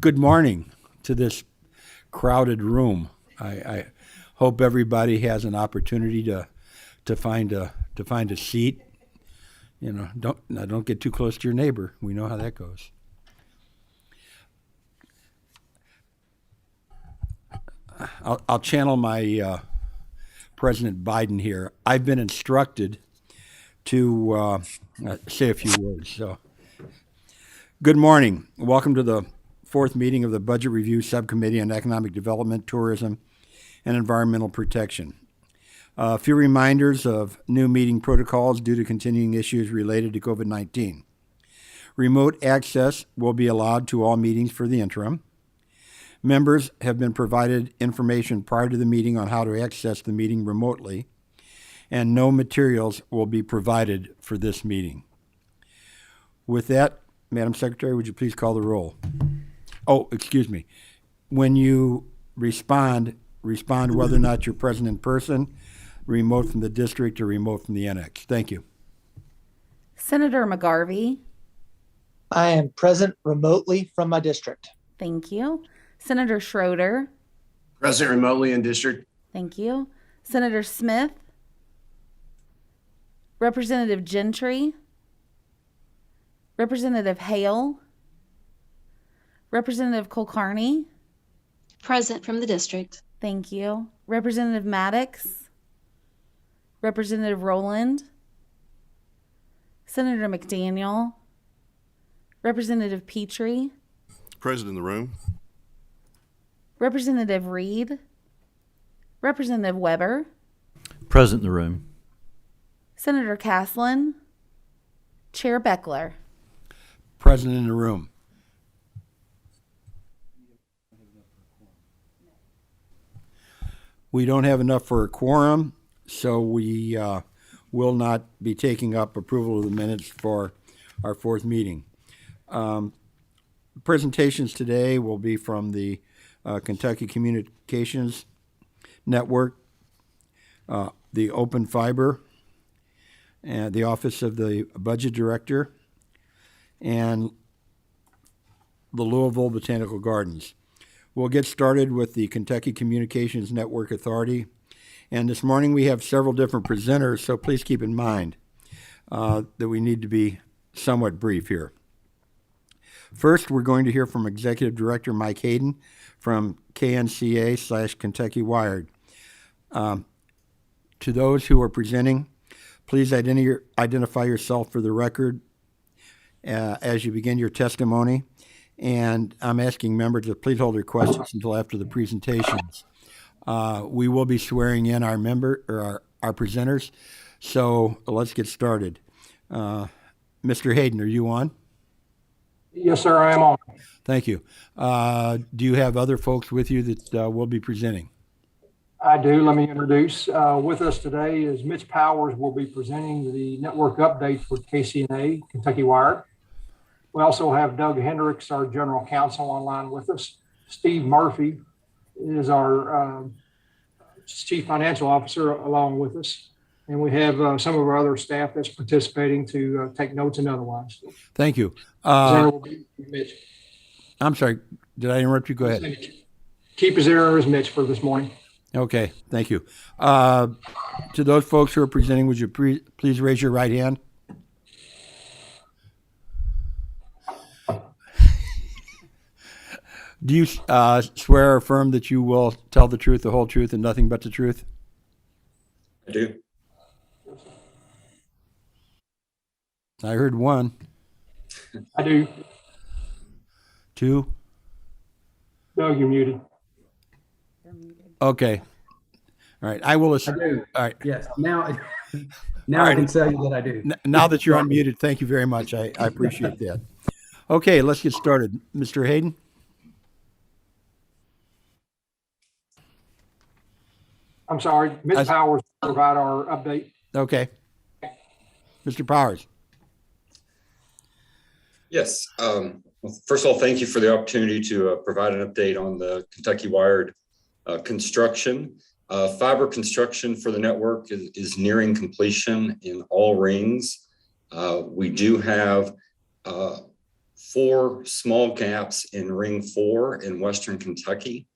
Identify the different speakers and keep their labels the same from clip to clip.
Speaker 1: Good morning to this crowded room. I hope everybody has an opportunity to find a seat. You know, don't get too close to your neighbor. We know how that goes. I'll channel my President Biden here. I've been instructed to say a few words. So, good morning. Welcome to the fourth meeting of the Budget Review Subcommittee on Economic Development, Tourism, and Environmental Protection. A few reminders of new meeting protocols due to continuing issues related to COVID-19. Remote access will be allowed to all meetings for the interim. Members have been provided information prior to the meeting on how to access the meeting remotely, and no materials will be provided for this meeting. With that, Madam Secretary, would you please call the roll? Oh, excuse me. When you respond whether or not you're present in person, remote from the district, or remote from the annex. Thank you.
Speaker 2: Senator McGarvey.
Speaker 3: I am present remotely from my district.
Speaker 2: Thank you. Senator Schroeder.
Speaker 4: Present remotely in district.
Speaker 2: Thank you. Senator Smith. Representative Gentry. Representative Hale. Representative Kulkarni.
Speaker 5: Present from the district.
Speaker 2: Thank you. Representative Maddox. Representative Rowland. Senator McDaniel. Representative Petrie.
Speaker 6: Present in the room.
Speaker 2: Representative Reed. Representative Weber.
Speaker 7: Present in the room.
Speaker 2: Senator Caslin. Chair Beckler.
Speaker 1: Present in the room. We don't have enough for a quorum, so we will not be taking up approval of the minutes for our fourth meeting. Presentations today will be from the Kentucky Communications Network, the Open Fiber, and the Office of the Budget Director, and the Louisville Botanical Gardens. We'll get started with the Kentucky Communications Network Authority. And this morning we have several different presenters, so please keep in mind that we need to be somewhat brief here. First, we're going to hear from Executive Director Mike Hayden from KNCA/Kentucky Wired. To those who are presenting, please identify yourself for the record as you begin your testimony. And I'm asking members to please hold their questions until after the presentations. We will be swearing in our presenters, so let's get started. Mr. Hayden, are you on?
Speaker 8: Yes, sir, I am on.
Speaker 1: Thank you. Do you have other folks with you that will be presenting?
Speaker 8: I do. Let me introduce. With us today is Mitch Powers will be presenting the network update for KCNA, Kentucky Wired. We also have Doug Hendricks, our general counsel, online with us. Steve Murphy is our chief financial officer along with us. And we have some of our other staff that's participating to take notes and otherwise.
Speaker 1: Thank you.
Speaker 8: Mitch.
Speaker 1: I'm sorry, did I interrupt you? Go ahead.
Speaker 8: Key presenter is Mitch for this morning.
Speaker 1: Okay, thank you. To those folks who are presenting, would you please raise your right hand? Do you swear or affirm that you will tell the truth, the whole truth, and nothing but the truth?
Speaker 4: I do.
Speaker 1: I heard one.
Speaker 8: I do.
Speaker 1: Two?
Speaker 8: Doug, you're muted.
Speaker 1: Okay. All right. I will assume.
Speaker 9: I do.
Speaker 1: All right.
Speaker 9: Yes. Now
Speaker 1: All
Speaker 9: I can tell you that I do.
Speaker 1: Now that you're unmuted, thank you very much. I appreciate that. Okay, let's get started. Mr. Hayden?
Speaker 8: I'm sorry, Mitch Powers will provide our update.
Speaker 1: Okay. Mr. Powers?
Speaker 4: Yes. Well, first of all, thank you for the opportunity to provide an update on the Kentucky Wired construction. Fiber construction for the network is nearing completion in all rings. We do have 4 small gaps in Ring 4 in Western Kentucky,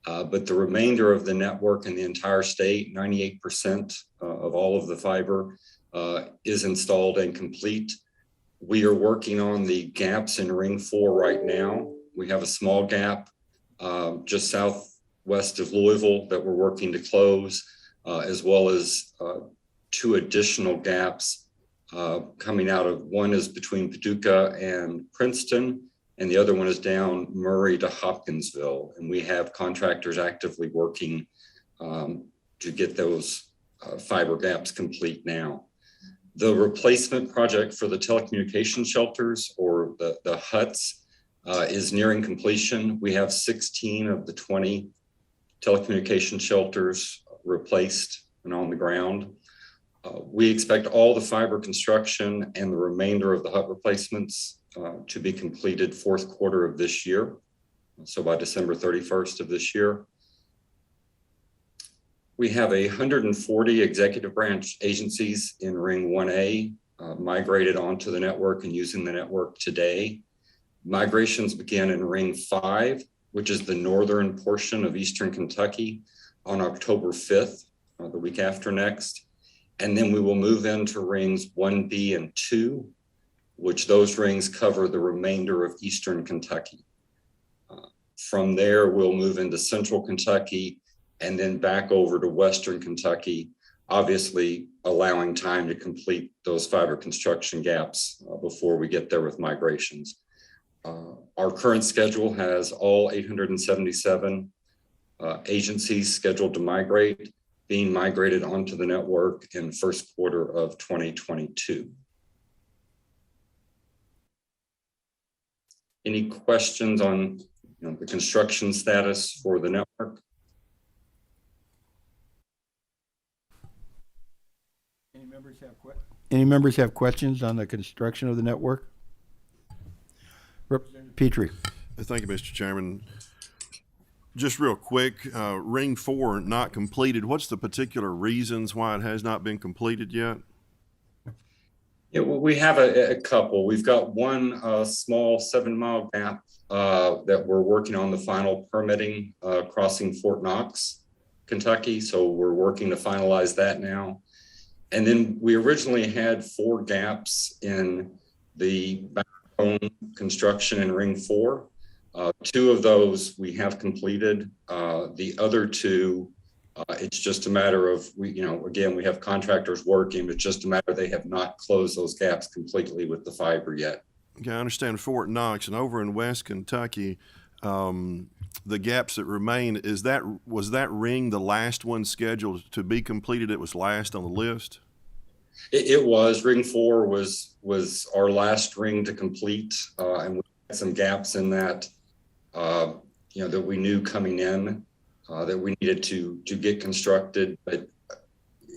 Speaker 4: but the remainder of the network in the entire state, 98% of all of the fiber, is installed and complete. We are working on the gaps in Ring 4 right now. We have a small gap just southwest of Louisville that we're working to close, as well as 2 additional gaps coming out of, one is between Paducah and Princeton, and the other one is down Murray to Hopkinsville. And we have contractors actively working to get those fiber gaps complete now. The replacement project for the telecommunication shelters, or the huts, is nearing completion. We have 16 of the 20 telecommunication shelters replaced and on the ground. We expect all the fiber construction and the remainder of the hut replacements to be completed Q4 of this year. So by December 31st of this year. We have 140 executive branch agencies in Ring 1A migrated onto the network and using the network today. Migrations begin in Ring 5, which is the northern portion of Eastern Kentucky, on October 5th, the week after next. And then we will move into Rings 1B and 2, which those rings cover the remainder of Eastern Kentucky. From there, we'll move into Central Kentucky and then back over to Western Kentucky, obviously allowing time to complete those fiber construction gaps before we get there with migrations. Our current schedule has all 877 agencies scheduled to migrate, being migrated onto the network in Q1 of 2022. Any questions on the construction status for the network?
Speaker 1: Any members have questions on the construction of the network? Representative Petrie.
Speaker 6: Thank you, Mr. Chairman. Just real quick, Ring 4 not completed. What's the particular reasons why it has not been completed yet?
Speaker 4: Yeah, well, we have a couple. We've got one small 7-mile gap that we're working on the final permitting crossing Fort Knox, Kentucky. So we're working to finalize that now. And then we originally had 4 gaps in the backbone construction in Ring 4. 2 of those we have completed. The other 2, it's just a matter of, again, we have contractors working, but just a matter they have not closed those gaps completely with the fiber yet.
Speaker 6: Okay, I understand Fort Knox, and over in West Kentucky, the gaps that remain, was that ring the last one scheduled to be completed? It was last on the list?
Speaker 4: It was. Ring 4 was our last ring to complete, and we had some gaps in that, that we knew coming in that we needed to get constructed. But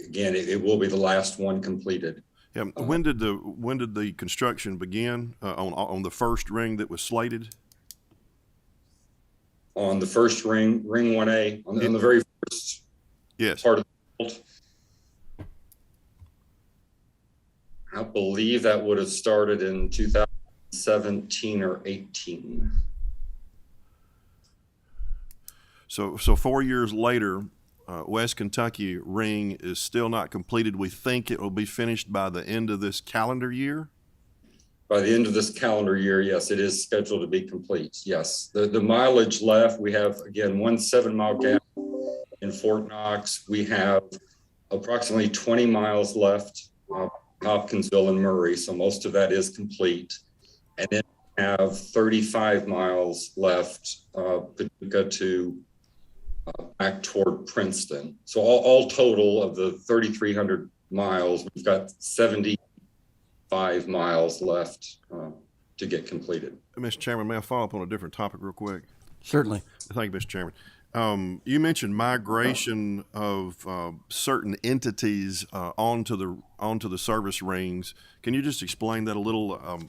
Speaker 4: again, it will be the last one completed.
Speaker 6: Yeah. When did the construction begin on the first ring that was slated?
Speaker 4: On the first ring 1A, on the very first part of the build. I believe that would have started in 2017 or 18.
Speaker 6: So 4 years later, West Kentucky ring is still not completed. We think it will be finished by the end of this calendar year?
Speaker 4: By the end of this calendar year, yes, it is scheduled to be complete. Yes, the mileage left, we have, again, one 7-mile gap in Fort Knox. We have approximately 20 miles left, Hopkinsville and Murray, so most of that is complete. And then we have 35 miles left, Paducah to back toward Princeton. So all total of the 3,300 miles, we've got 75 miles left to get completed.
Speaker 6: Mr. Chairman, may I follow up on a different topic real quick?
Speaker 1: Certainly.
Speaker 6: Thank you, Mr. Chairman. You mentioned migration of certain entities onto the service rings. Can you just explain that a little?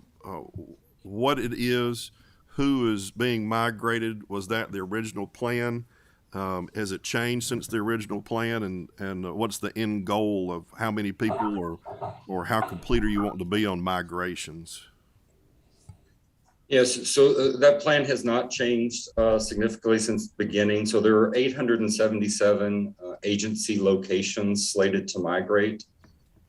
Speaker 6: What it is, who is being migrated? Was that the original plan? Has it changed since the original plan? And what's the end goal of how many people or how complete are you wanting to be on migrations?
Speaker 4: Yes, so that plan has not changed significantly since the beginning. So there are 877 agency locations slated to migrate.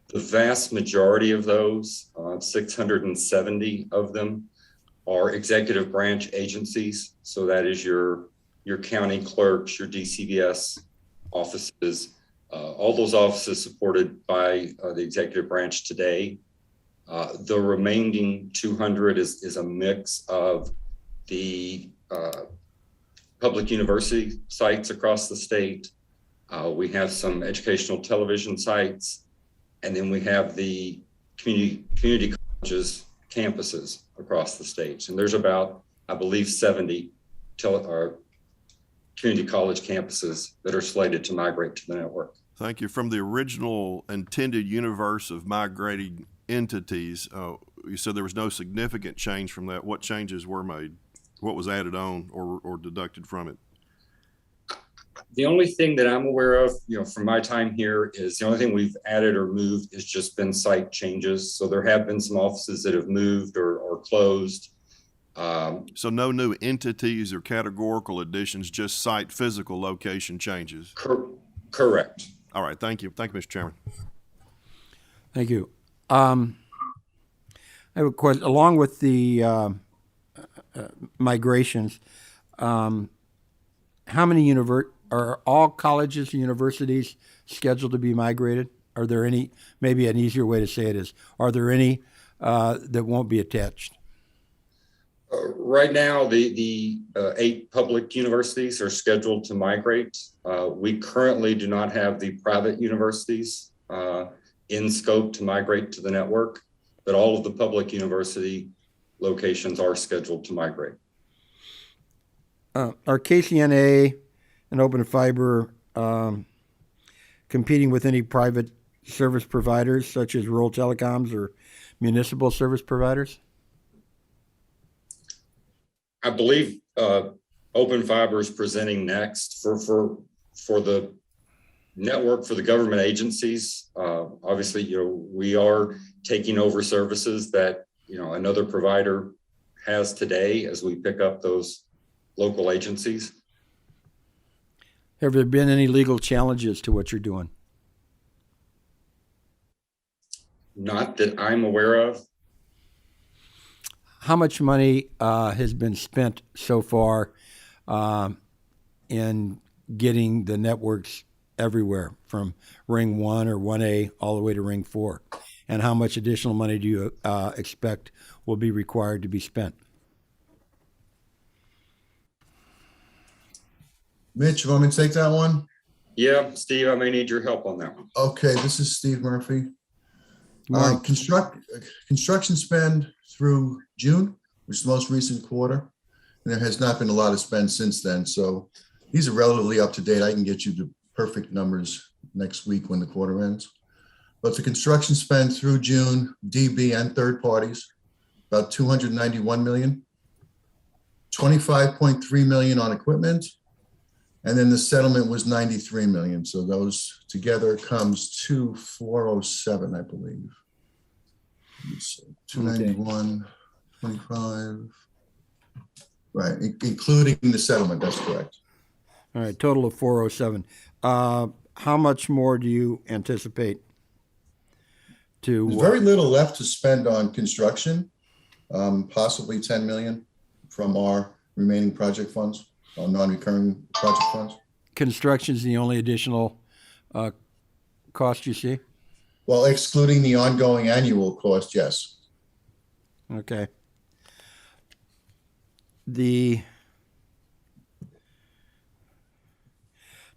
Speaker 4: The vast majority of those, 670 of them, are executive branch agencies. So that is your county clerks, your DCVS offices, all those offices supported by the executive branch today. The remaining 200 is a mix of the public university sites across the state. We have some educational television sites, and then we have the community colleges campuses across the state. And there's about, I believe, 70 community college campuses that are slated to migrate to the network.
Speaker 6: Thank you. From the original intended universe of migrating entities, you said there was no significant change from that. What changes were made? What was added on or deducted from it?
Speaker 4: The only thing that I'm aware of, from my time here, is the only thing we've added or moved has just been site changes. So there have been some offices that have moved or closed.
Speaker 6: So no new entities or categorical additions, just site physical location changes.
Speaker 4: Correct.
Speaker 6: All right. Thank you. Thank you, Mr. Chairman.
Speaker 1: Thank you. I have a question. Along with the migrations, how many are all colleges and universities scheduled to be migrated? Are there any? Maybe an easier way to say it is: are there any that won't be attached?
Speaker 4: Right now, the 8 public universities are scheduled to migrate. We currently do not have the private universities in scope to migrate to the network, but all of the public university locations are scheduled to migrate.
Speaker 1: Are KCNA and Open Fiber competing with any private service providers, such as rural telecoms or municipal service providers?
Speaker 4: I believe Open Fiber is presenting next for the network for the government agencies. Obviously, we are taking over services that another provider has today as we pick up those local agencies.
Speaker 1: Have there been any legal challenges to what you're doing?
Speaker 4: Not that I'm aware of.
Speaker 1: How much money has been spent so far in getting the networks everywhere from Ring 1 or 1A all the way to Ring 4? And how much additional money do you expect will be required to be spent?
Speaker 10: Mitch, you want me to take that one?
Speaker 4: Yeah, Steve, I may need your help on that one.
Speaker 10: Okay, this is Steve Murphy. Construction spend through June, which is the most recent quarter. And there has not been a lot of spend since then. So these are relatively up to date. I can get you the perfect numbers next week when the quarter ends. But the construction spend through June, DB and third parties, about $291 million, $25.3 million on equipment. And then the settlement was $93 million. So those together comes to 407, I believe. 291, 25. Right, including the settlement, that's correct.
Speaker 1: All right, total of 407. How much more do you anticipate to?
Speaker 10: There's very little left to spend on construction, possibly $10 million from our remaining project funds, our non-recurring project funds.
Speaker 1: Construction is the only additional cost you see?
Speaker 10: Well, excluding the ongoing annual cost, yes.
Speaker 1: Okay. Do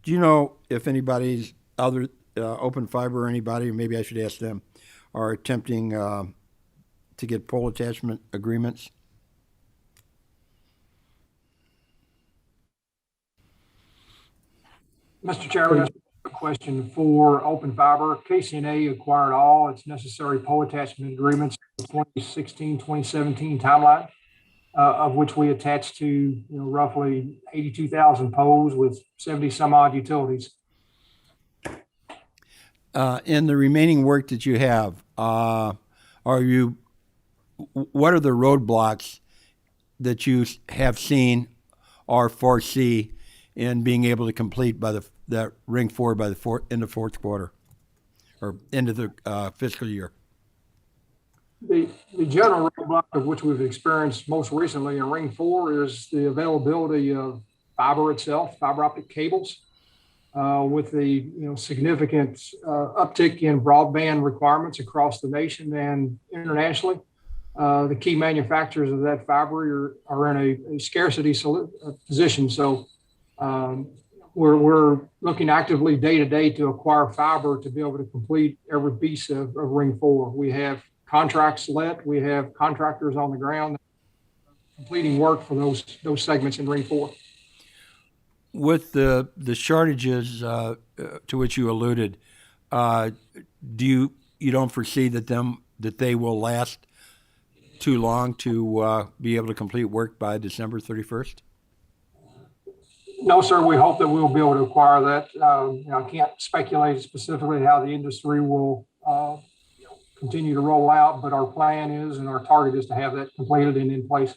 Speaker 1: you know if anybody's other Open Fiber or anybody, or maybe I should ask them, are attempting to get pole attachment agreements?
Speaker 8: Mr. Chairman, that's a question for Open Fiber. KCNA acquired all its necessary pole attachment agreements in the 2016-2017 timeline, of which we attached to roughly 82,000 poles with 70 some odd utilities.
Speaker 1: In the remaining work that you have, what are the roadblocks that you have seen or foresee in being able to complete by that ring 4 by the end of fourth quarter or end of the fiscal year?
Speaker 8: The general roadblock of which we've experienced most recently in Ring 4 is the availability of fiber itself, fiber optic cables. With the significant uptick in broadband requirements across the nation and internationally, the key manufacturers of that fiber are in a scarcity position. So we're looking actively day to day to acquire fiber to be able to complete every piece of Ring 4. We have contracts let, we have contractors on the ground completing work for those segments in Ring 4.
Speaker 1: With the shortages to which you alluded, you don't foresee that they will last too long to be able to complete work by December 31st?
Speaker 8: No, sir. We hope that we'll be able to acquire that. I can't speculate specifically how the industry will continue to roll out, but our plan is and our target is to have that completed and in place.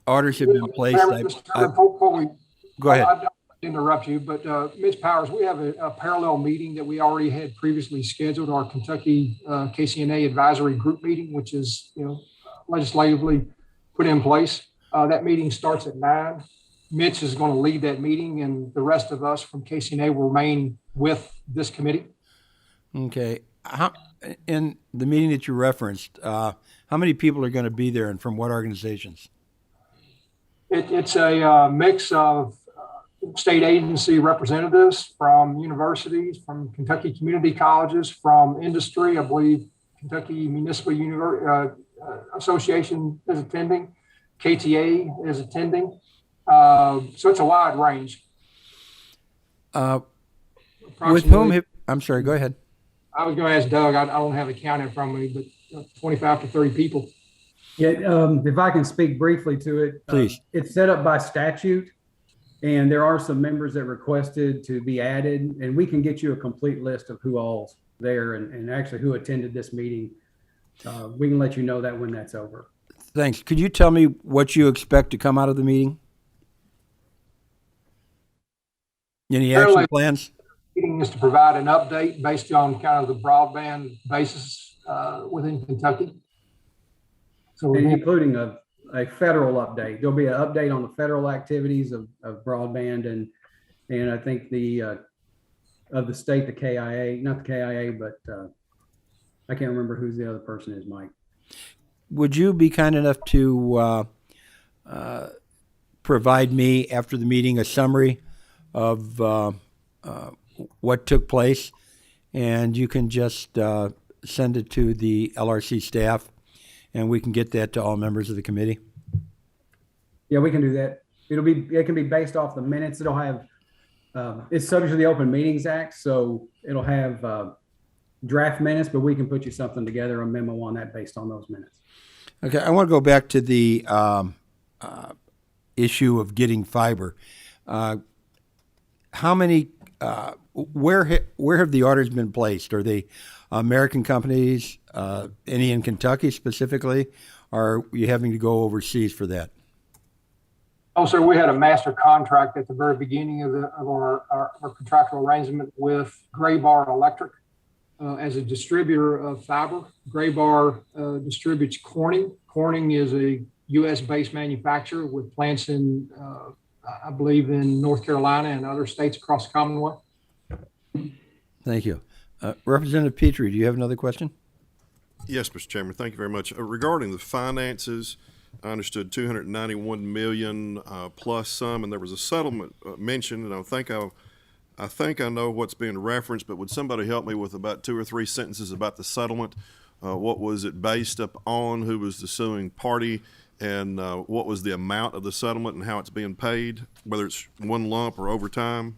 Speaker 1: Orders have been placed. Go ahead.
Speaker 8: I don't interrupt you, but Ms. Powers, we have a parallel meeting that we already had previously scheduled, our Kentucky KCNA Advisory Group meeting, which is legislatively put in place. That meeting starts at 9. Mitch is going to lead that meeting, and the rest of us from KCNA will remain with this committee.
Speaker 1: Okay. In the meeting that you referenced, how many people are going to be there and from what organizations?
Speaker 8: It's a mix of state agency representatives from universities, from Kentucky community colleges, from industry. I believe Kentucky Municipal Association is attending. KTA is attending. So it's a wide range.
Speaker 1: With whom? I'm sorry, go ahead.
Speaker 8: I was going to ask Doug. I don't have a count in front of me, but 25 to 30 people.
Speaker 9: Yeah, if I can speak briefly to it.
Speaker 1: Please.
Speaker 9: It's set up by statute, and there are some members that requested to be added, and we can get you a complete list of who all's there and actually who attended this meeting. We can let you know that when that's over.
Speaker 1: Thanks. Could you tell me what you expect to come out of the meeting? Any action plans?
Speaker 8: The meeting is to provide an update based on kind of the broadband basis within Kentucky. So
Speaker 9: including a federal update. There'll be an update on the federal activities of broadband and I think of the state, the KIA, not the KIA, but I can't remember who the other person is, Mike.
Speaker 1: Would you be kind enough to provide me after the meeting a summary of what took place, and you can just send it to the LRC staff, and we can get that to all members of the committee?
Speaker 9: Yeah, we can do that. It can be based off the minutes. It'll have it's subject to the Open Meetings Act, so it'll have draft minutes, but we can put you something together, a memo on that based on those minutes.
Speaker 1: Okay, I want to go back to the issue of getting fiber. How many? Where have the orders been placed? Are they American companies? Any in Kentucky specifically? Or are you having to go overseas for that?
Speaker 8: Oh, sir, we had a master contract at the very beginning of our contractual arrangement with Graybar Electric as a distributor of fiber. Graybar distributes Corning. Corning is a U.S.-based manufacturer with plants in, I believe, in North Carolina and other states across the Commonwealth.
Speaker 1: Thank you. Representative Petrie, do you have another question?
Speaker 6: Yes, Mr. Chairman. Thank you very much. Regarding the finances, I understood $291 million plus some, and there was a settlement mentioned, and I think I know what's being referenced, but would somebody help me with about 2 or 3 sentences about the settlement? What was it based up on? Who was the suing party? And what was the amount of the settlement and how it's being paid, whether it's one lump or over time?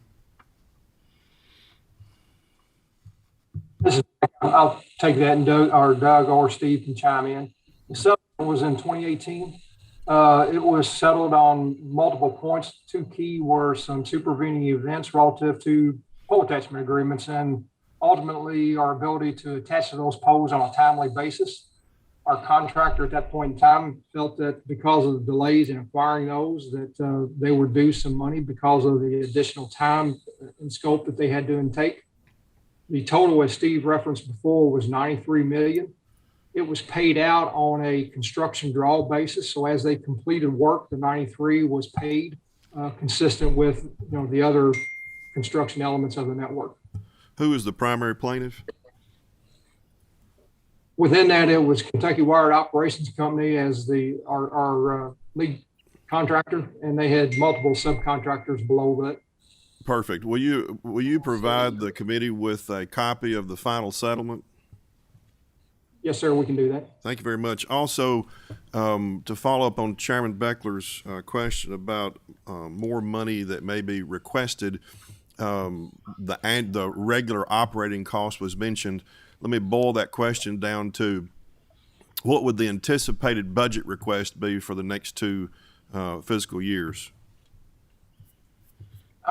Speaker 8: I'll take that, and Doug or Steve can chime in. The settlement was in 2018. It was settled on multiple points. 2 key were some supervening events relative to pole attachment agreements and ultimately our ability to attach to those poles on a timely basis. Our contractor at that point in time felt that because of the delays in acquiring those, that they were due some money because of the additional time and scope that they had to intake. The total, as Steve referenced before, was $93 million. It was paid out on a construction draw basis. So as they completed work, the 93 was paid consistent with the other construction elements of the network.
Speaker 6: Who is the primary plaintiff?
Speaker 8: Within that, it was Kentucky Wired Operations Company as our lead contractor, and they had multiple subcontractors below that.
Speaker 6: Perfect. Will you provide the committee with a copy of the final settlement?
Speaker 8: Yes, sir, we can do that.
Speaker 6: Thank you very much. Also, to follow up on Chairman Beckler's question about more money that may be requested, the regular operating cost was mentioned. Let me boil that question down to what would the anticipated budget request be for the next 2 fiscal years?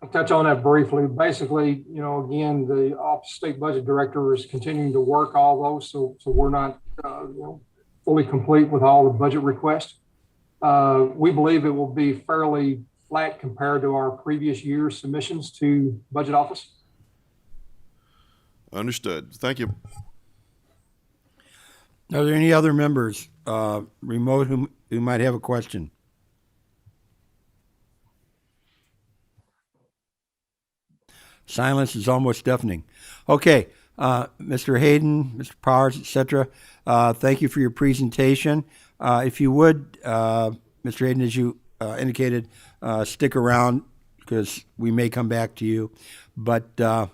Speaker 8: I'll touch on that briefly. Basically, again, the Office of State Budget Director is continuing to work all those, so we're not fully complete with all the budget requests. We believe it will be fairly flat compared to our previous year's submissions to Budget Office.
Speaker 6: Understood. Thank you.
Speaker 1: Are there any other members remote who might have a question? Silence is almost deafening. Okay, Mr. Hayden, Mr. Powers, etc. Thank you for your presentation. If you would, Mr. Hayden, as you indicated, stick around because we may come back to you. But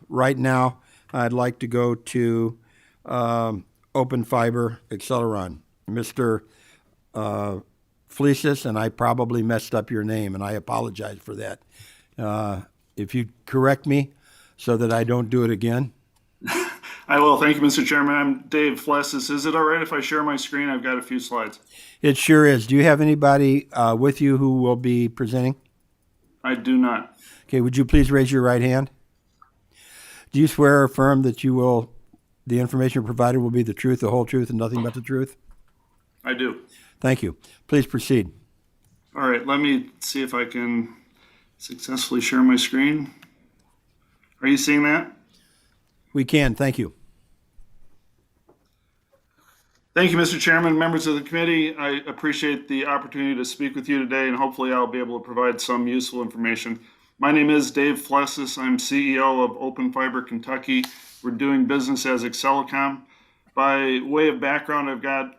Speaker 1: right now, I'd like to go to Open Fiber Acceleron. Mr. Fleecis, and I probably messed up your name, and I apologize for that. If you correct me so that I don't do it again.
Speaker 11: I will. Thank you, Mr. Chairman. I'm Dave Flessis. Is it all right if I share my screen? I've got a few slides.
Speaker 1: It sure is. Do you have anybody with you who will be presenting?
Speaker 11: I do not.
Speaker 1: Okay, would you please raise your right hand? Do you swear or affirm that the information provided will be the truth, the whole truth, and nothing but the truth?
Speaker 11: I do.
Speaker 1: Thank you. Please proceed.
Speaker 11: All right, let me see if I can successfully share my screen. Are you seeing that?
Speaker 1: We can. Thank you.
Speaker 11: Thank you, Mr. Chairman, members of the committee. I appreciate the opportunity to speak with you today, and hopefully I'll be able to provide some useful information. My name is Dave Flessis. I'm CEO of Open Fiber Kentucky. We're doing business as Excelicom. By way of background, I've got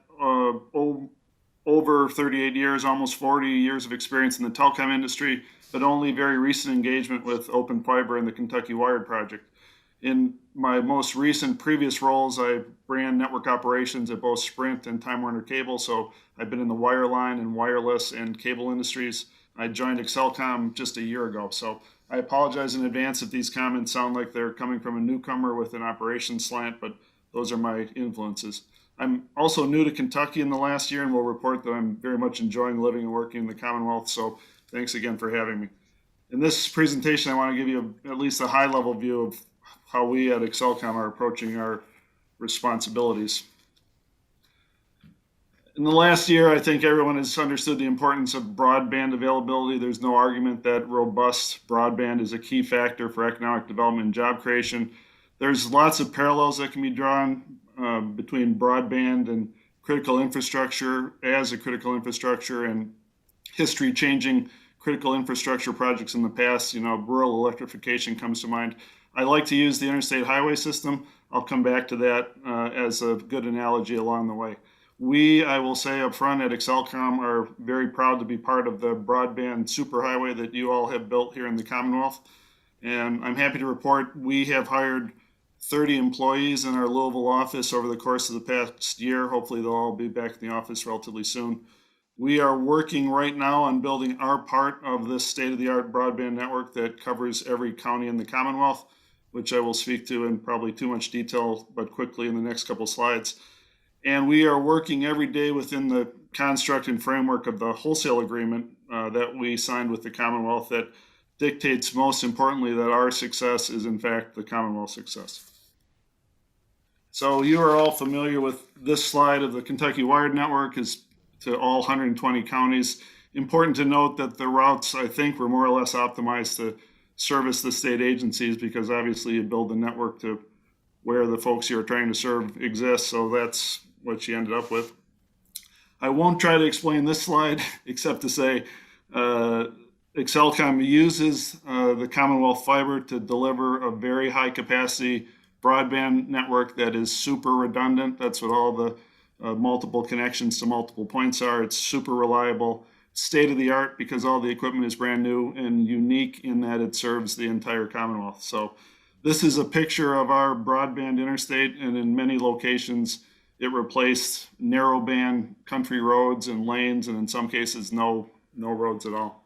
Speaker 11: over 38 years, almost 40 years of experience in the telecom industry, but only very recent engagement with Open Fiber and the Kentucky Wired project. In my most recent previous roles, I ran network operations at both Sprint and Time Warner Cable, so I've been in the wireline and wireless and cable industries. I joined Excelicom just a year ago, so I apologize in advance if these comments sound like they're coming from a newcomer with an operations slant, but those are my influences. I'm also new to Kentucky in the last year and will report that I'm very much enjoying living and working in the Commonwealth, so thanks again for having me. In this presentation, I want to give you at least a high-level view of how we at Excelicom are approaching our responsibilities. In the last year, I think everyone has understood the importance of broadband availability. There's no argument that robust broadband is a key factor for economic development and job creation. There's lots of parallels that can be drawn between broadband and critical infrastructure as a critical infrastructure and history-changing critical infrastructure projects in the past. Rural electrification comes to mind. I like to use the interstate highway system. I'll come back to that as a good analogy along the way. We, I will say up front at Excelicom, are very proud to be part of the broadband superhighway that you all have built here in the Commonwealth. And I'm happy to report we have hired 30 employees in our Louisville office over the course of the past year. Hopefully they'll all be back in the office relatively soon. We are working right now on building our part of this state-of-the-art broadband network that covers every county in the Commonwealth, which I will speak to in probably too much detail, but quickly in the next couple slides. And we are working every day within the construct and framework of the wholesale agreement that we signed with the Commonwealth that dictates, most importantly, that our success is in fact the Commonwealth's success. So you are all familiar with this slide of the Kentucky Wired Network is to all 120 counties. Important to note that the routes, I think, were more or less optimized to service the state agencies because obviously you build the network to where the folks you're trying to serve exist. So that's what you ended up with. I won't try to explain this slide except to say Excelcom uses the Commonwealth Fiber to deliver a very high capacity broadband network that is super redundant. That's what all the multiple connections to multiple points are. It's super reliable, state of the art because all the equipment is brand new and unique in that it serves the entire Commonwealth. So this is a picture of our broadband interstate, and in many locations it replaced narrowband country roads and lanes, and in some cases no roads at all.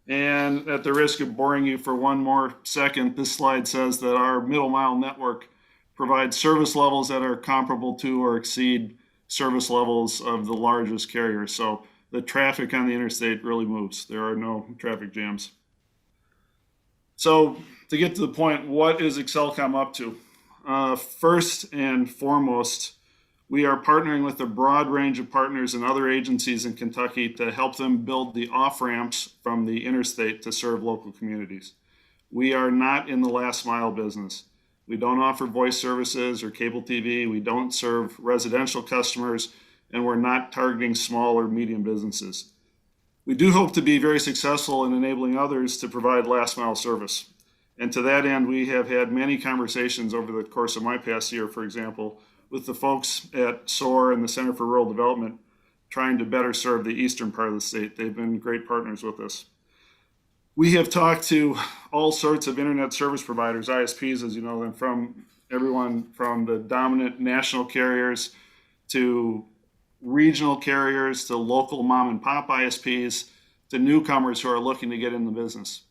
Speaker 11: And at the risk of boring you for one more second, this slide says that our middle mile network provides service levels that are comparable to or exceed service levels of the largest carriers. So the traffic on the interstate really moves. There are no traffic jams. So to get to the point, what is Excelcom up to? First and foremost, we are partnering with a broad range of partners and other agencies in Kentucky to help them build the off-ramps from the interstate to serve local communities. We are not in the last mile business. We don't offer voice services or cable TV. We don't serve residential customers, and we're not targeting small or medium businesses. We do hope to be very successful in enabling others to provide last mile service. And to that end, we have had many conversations over the course of my past year, for example, with the folks at SOAR and the Center for Rural Development trying to better serve the eastern part of the state. They've been great partners with us. We have talked to all sorts of internet service providers, ISPs, as you know, and from everyone from the dominant national carriers to regional carriers to local mom and pop ISPs to newcomers who are looking to get in the business.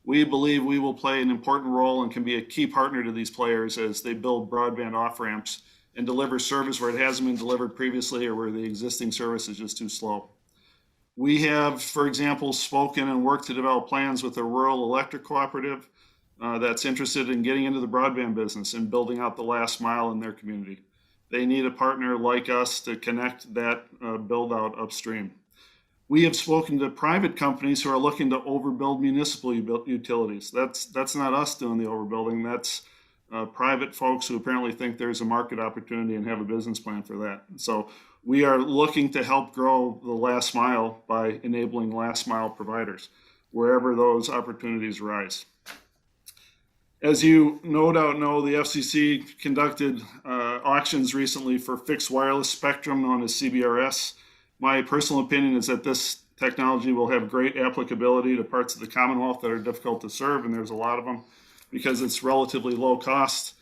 Speaker 11: We believe we will play an important role and can be a key partner to these players as they build broadband off-ramps and deliver service where it hasn't been delivered previously or where the existing service is just too slow. We have, for example, spoken and worked to develop plans with a rural electric cooperative that's interested in getting into the broadband business and building out the last mile in their community. They need a partner like us to connect that build out upstream. We have spoken to private companies who are looking to overbuild municipal utilities. That's not us doing the overbuilding. That's private folks who apparently think there's a market opportunity and have a business plan for that. So we are looking to help grow the last mile by enabling last mile providers wherever those opportunities arise. As you no doubt know, the FCC conducted auctions recently for fixed wireless spectrum known as CBRS. My personal opinion is that this technology will have great applicability to parts of the Commonwealth that are difficult to serve, and there's a lot of them, because it's relatively low cost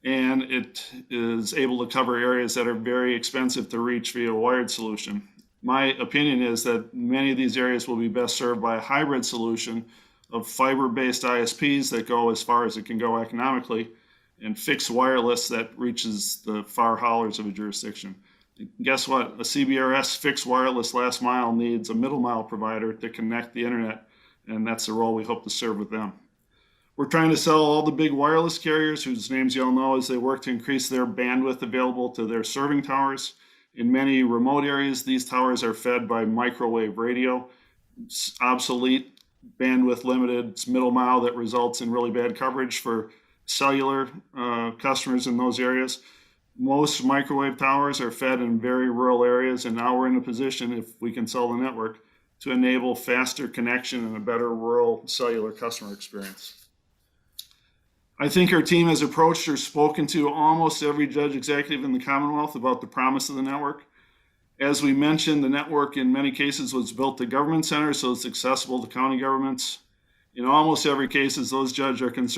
Speaker 11: and it is able to cover areas that are very expensive to reach via a wired solution. My opinion is that many of these areas will be best served by a hybrid solution of fiber-based ISPs that go as far as it can go economically and fixed wireless that reaches the far hollers of a jurisdiction. Guess what? A CBRS fixed wireless last mile needs a middle mile provider to connect the internet, and that's the role we hope to serve with them. We're trying to sell all the big wireless carriers whose names you all know as they work to increase their bandwidth available to their serving towers. In many remote areas, these towers are fed by microwave radio. It's obsolete, bandwidth limited, it's middle mile that results in really bad coverage for cellular customers in those areas. Most microwave towers are fed in very rural areas, and now we're in a position, if we can sell the network, to enable faster connection and a better rural cellular customer experience. I think our team has approached or spoken to almost every judge executive in the Commonwealth about the promise of the network. As we mentioned, the network in many cases was built to government centers, so it's accessible to county governments. In almost every case, those judges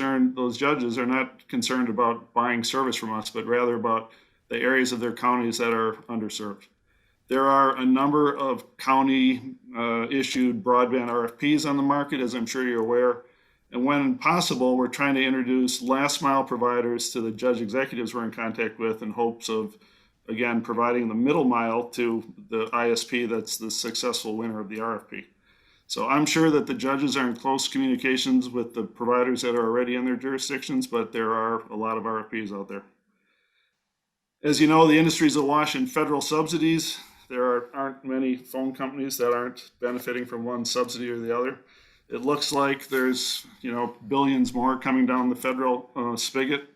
Speaker 11: are not concerned about buying service from us, but rather about the areas of their counties that are underserved. There are a number of county issued broadband RFPs on the market, as I'm sure you're aware. And when possible, we're trying to introduce last mile providers to the judge executives we're in contact with in hopes of, again, providing the middle mile to the ISP that's the successful winner of the RFP. So I'm sure that the judges are in close communications with the providers that are already in their jurisdictions, but there are a lot of RFPs out there. As you know, the industry is awash in federal subsidies. There aren't many phone companies that aren't benefiting from one subsidy or the other. It looks like there's, billions more coming down the federal spigot.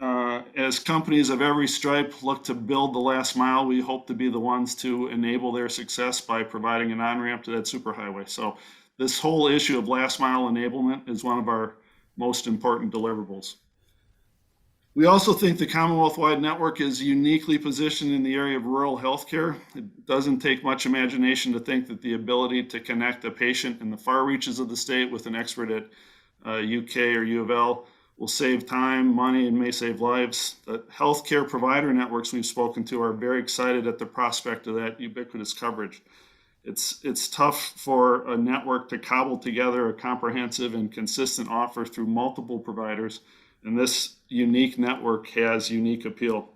Speaker 11: As companies of every stripe look to build the last mile, we hope to be the ones to enable their success by providing an on-ramp to that superhighway. So this whole issue of last mile enablement is one of our most important deliverables. We also think the Commonwealth-wide network is uniquely positioned in the area of rural healthcare. It doesn't take much imagination to think that the ability to connect a patient in the far reaches of the state with an expert at UK or U of L will save time, money, and may save lives. The healthcare provider networks we've spoken to are very excited at the prospect of that ubiquitous coverage. It's tough for a network to cobble together a comprehensive and consistent offer through multiple providers, and this unique network has unique appeal.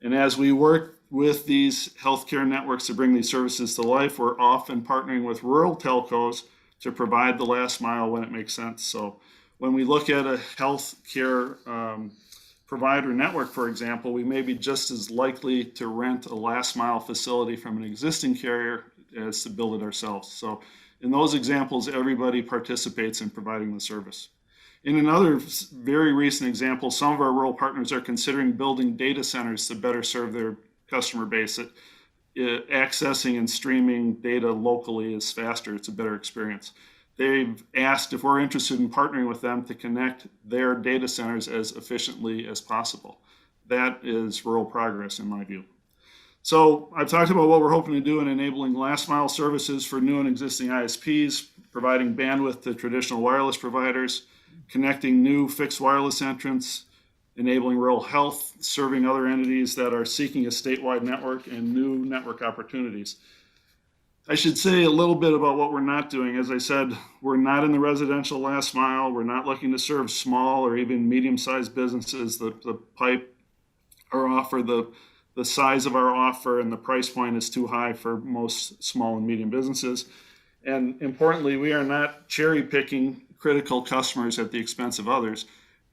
Speaker 11: And as we work with these healthcare networks to bring these services to life, we're often partnering with rural telcos to provide the last mile when it makes sense. So when we look at a healthcare provider network, for example, we may be just as likely to rent a last mile facility from an existing carrier as to build it ourselves. So in those examples, everybody participates in providing the service. In another very recent example, some of our rural partners are considering building data centers to better serve their customer base. Accessing and streaming data locally is faster. It's a better experience. They've asked if we're interested in partnering with them to connect their data centers as efficiently as possible. That is rural progress in my view. So I've talked about what we're hoping to do in enabling last mile services for new and existing ISPs, providing bandwidth to traditional wireless providers, connecting new fixed wireless entrants, enabling rural health, serving other entities that are seeking a statewide network, and new network opportunities. I should say a little bit about what we're not doing. As I said, we're not in the residential last mile. We're not looking to serve small or even medium-sized businesses. The pipe or offer, the size of our offer and the price point is too high for most small and medium businesses. And importantly, we are not cherry picking critical customers at the expense of others.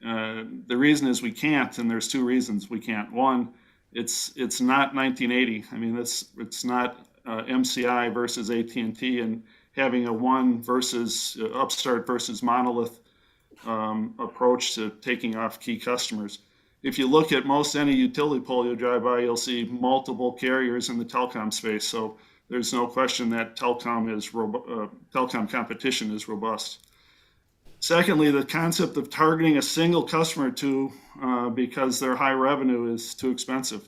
Speaker 11: The reason is we can't, and there's two reasons we can't. One, it's not 1980. I mean, it's not MCI versus AT&T and having a one versus upstart versus monolith approach to taking off key customers. If you look at most any utility pole you drive by, you'll see multiple carriers in the telecom space. So there's no question that telecom competition is robust. Secondly, the concept of targeting a single customer because their high revenue is too expensive.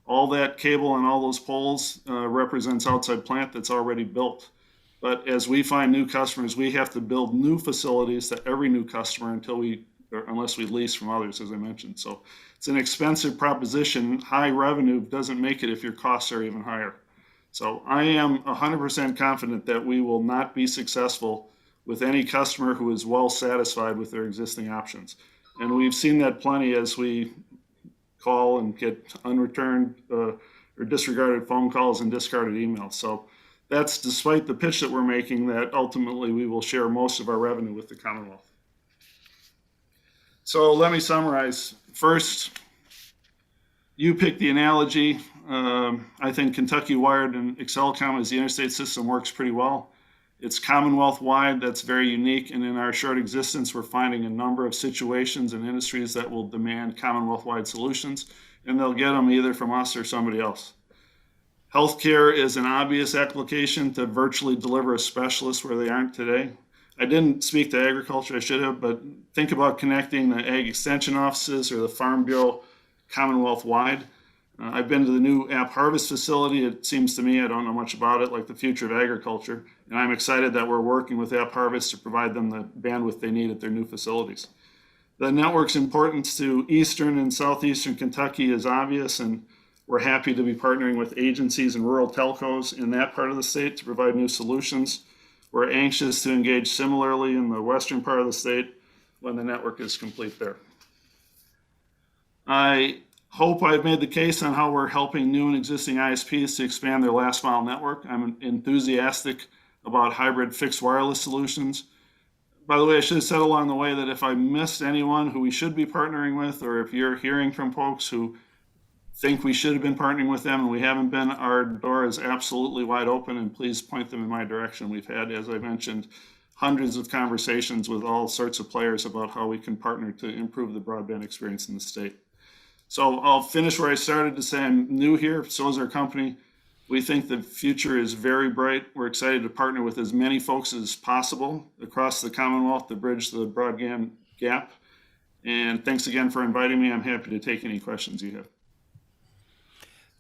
Speaker 11: All that cable and all those poles represents outside plant that's already built. But as we find new customers, we have to build new facilities to every new customer unless we lease from others, as I mentioned. So it's an expensive proposition. High revenue doesn't make it if your costs are even higher. So I am 100% confident that we will not be successful with any customer who is well satisfied with their existing options. And we've seen that plenty as we call and get unreturned or disregarded phone calls and discarded emails. So that's despite the pitch that we're making that ultimately we will share most of our revenue with the Commonwealth. So let me summarize. First, you picked the analogy. I think Kentucky Wired and Excelcom as the interstate system works pretty well. It's Commonwealth-wide, that's very unique, and in our short existence, we're finding a number of situations and industries that will demand Commonwealth-wide solutions, and they'll get them either from us or somebody else. Healthcare is an obvious application to virtually deliver a specialist where they aren't today. I didn't speak to agriculture, I should have, but think about connecting the Ag Extension offices or the Farm Bureau Commonwealth-wide. I've been to the new App Harvest facility. It seems to me, I don't know much about it, like the future of agriculture. And I'm excited that we're working with App Harvest to provide them the bandwidth they need at their new facilities. The network's importance to eastern and southeastern Kentucky is obvious, and we're happy to be partnering with agencies and rural telcos in that part of the state to provide new solutions. We're anxious to engage similarly in the western part of the state when the network is complete there. I hope I've made the case on how we're helping new and existing ISPs to expand their last mile network. I'm enthusiastic about hybrid fixed wireless solutions. By the way, I should have said along the way that if I missed anyone who we should be partnering with, or if you're hearing from folks who think we should have been partnering with them and we haven't been, our door is absolutely wide open, and please point them in my direction. We've had, as I mentioned, hundreds of conversations with all sorts of players about how we can partner to improve the broadband experience in the state. So I'll finish where I started to say I'm new here, so is our company. We think the future is very bright. We're excited to partner with as many folks as possible across the Commonwealth to bridge the broadband gap. And thanks again for inviting me. I'm happy to take any questions you have.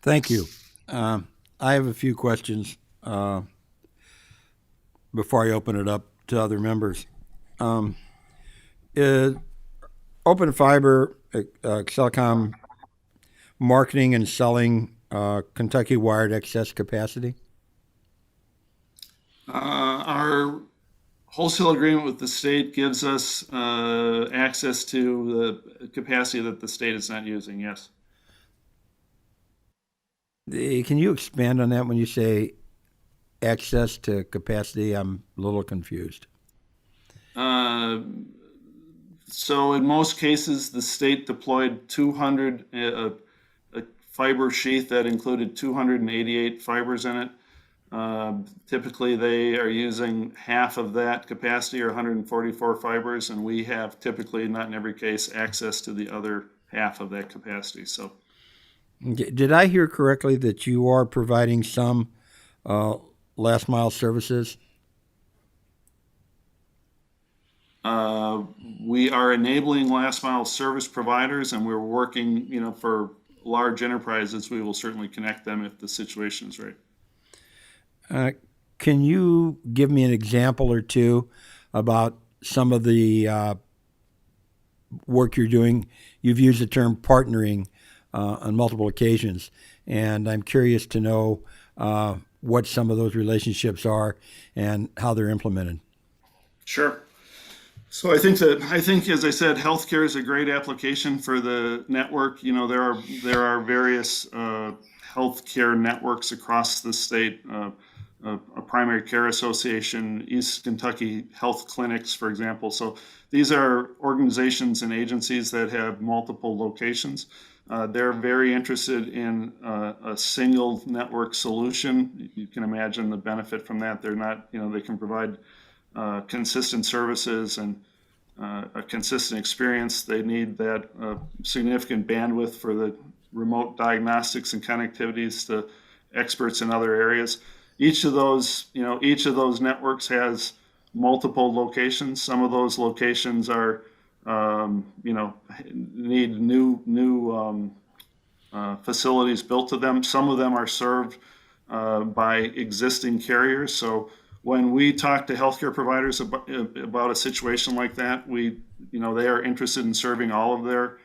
Speaker 1: Thank you. I have a few questions before I open it up to other members. Is Open Fiber, Xcelcom marketing and selling Kentucky Wired excess capacity?
Speaker 11: Our wholesale agreement with the state gives us access to the capacity that the state is not using, yes.
Speaker 1: Can you expand on that when you say access to capacity? I'm a little confused.
Speaker 11: So in most cases, the state deployed 200, a fiber sheath that included 288 fibers in it. Typically, they are using half of that capacity, or 144 fibers, and we have typically, not in every case, access to the other half of that capacity. So,
Speaker 1: did I hear correctly that you are providing some last mile services?
Speaker 11: We are enabling last mile service providers, and we're working, for large enterprises. We will certainly connect them if the situation is right.
Speaker 1: Can you give me an example or two about some of the work you're doing? You've used the term partnering on multiple occasions, and I'm curious to know what some of those relationships are and how they're implemented.
Speaker 11: Sure. So I think, as I said, healthcare is a great application for the network. There are various healthcare networks across the state. A primary care association, East Kentucky Health Clinics, for example. So these are organizations and agencies that have multiple locations. They're very interested in a single network solution. You can imagine the benefit from that. They're not, they can provide consistent services and a consistent experience. They need that significant bandwidth for the remote diagnostics and connectivities to experts in other areas. Each of those networks has multiple locations. Some of those locations are, need new facilities built to them. Some of them are served by existing carriers. So when we talk to healthcare providers about a situation like that, they are interested in serving all of their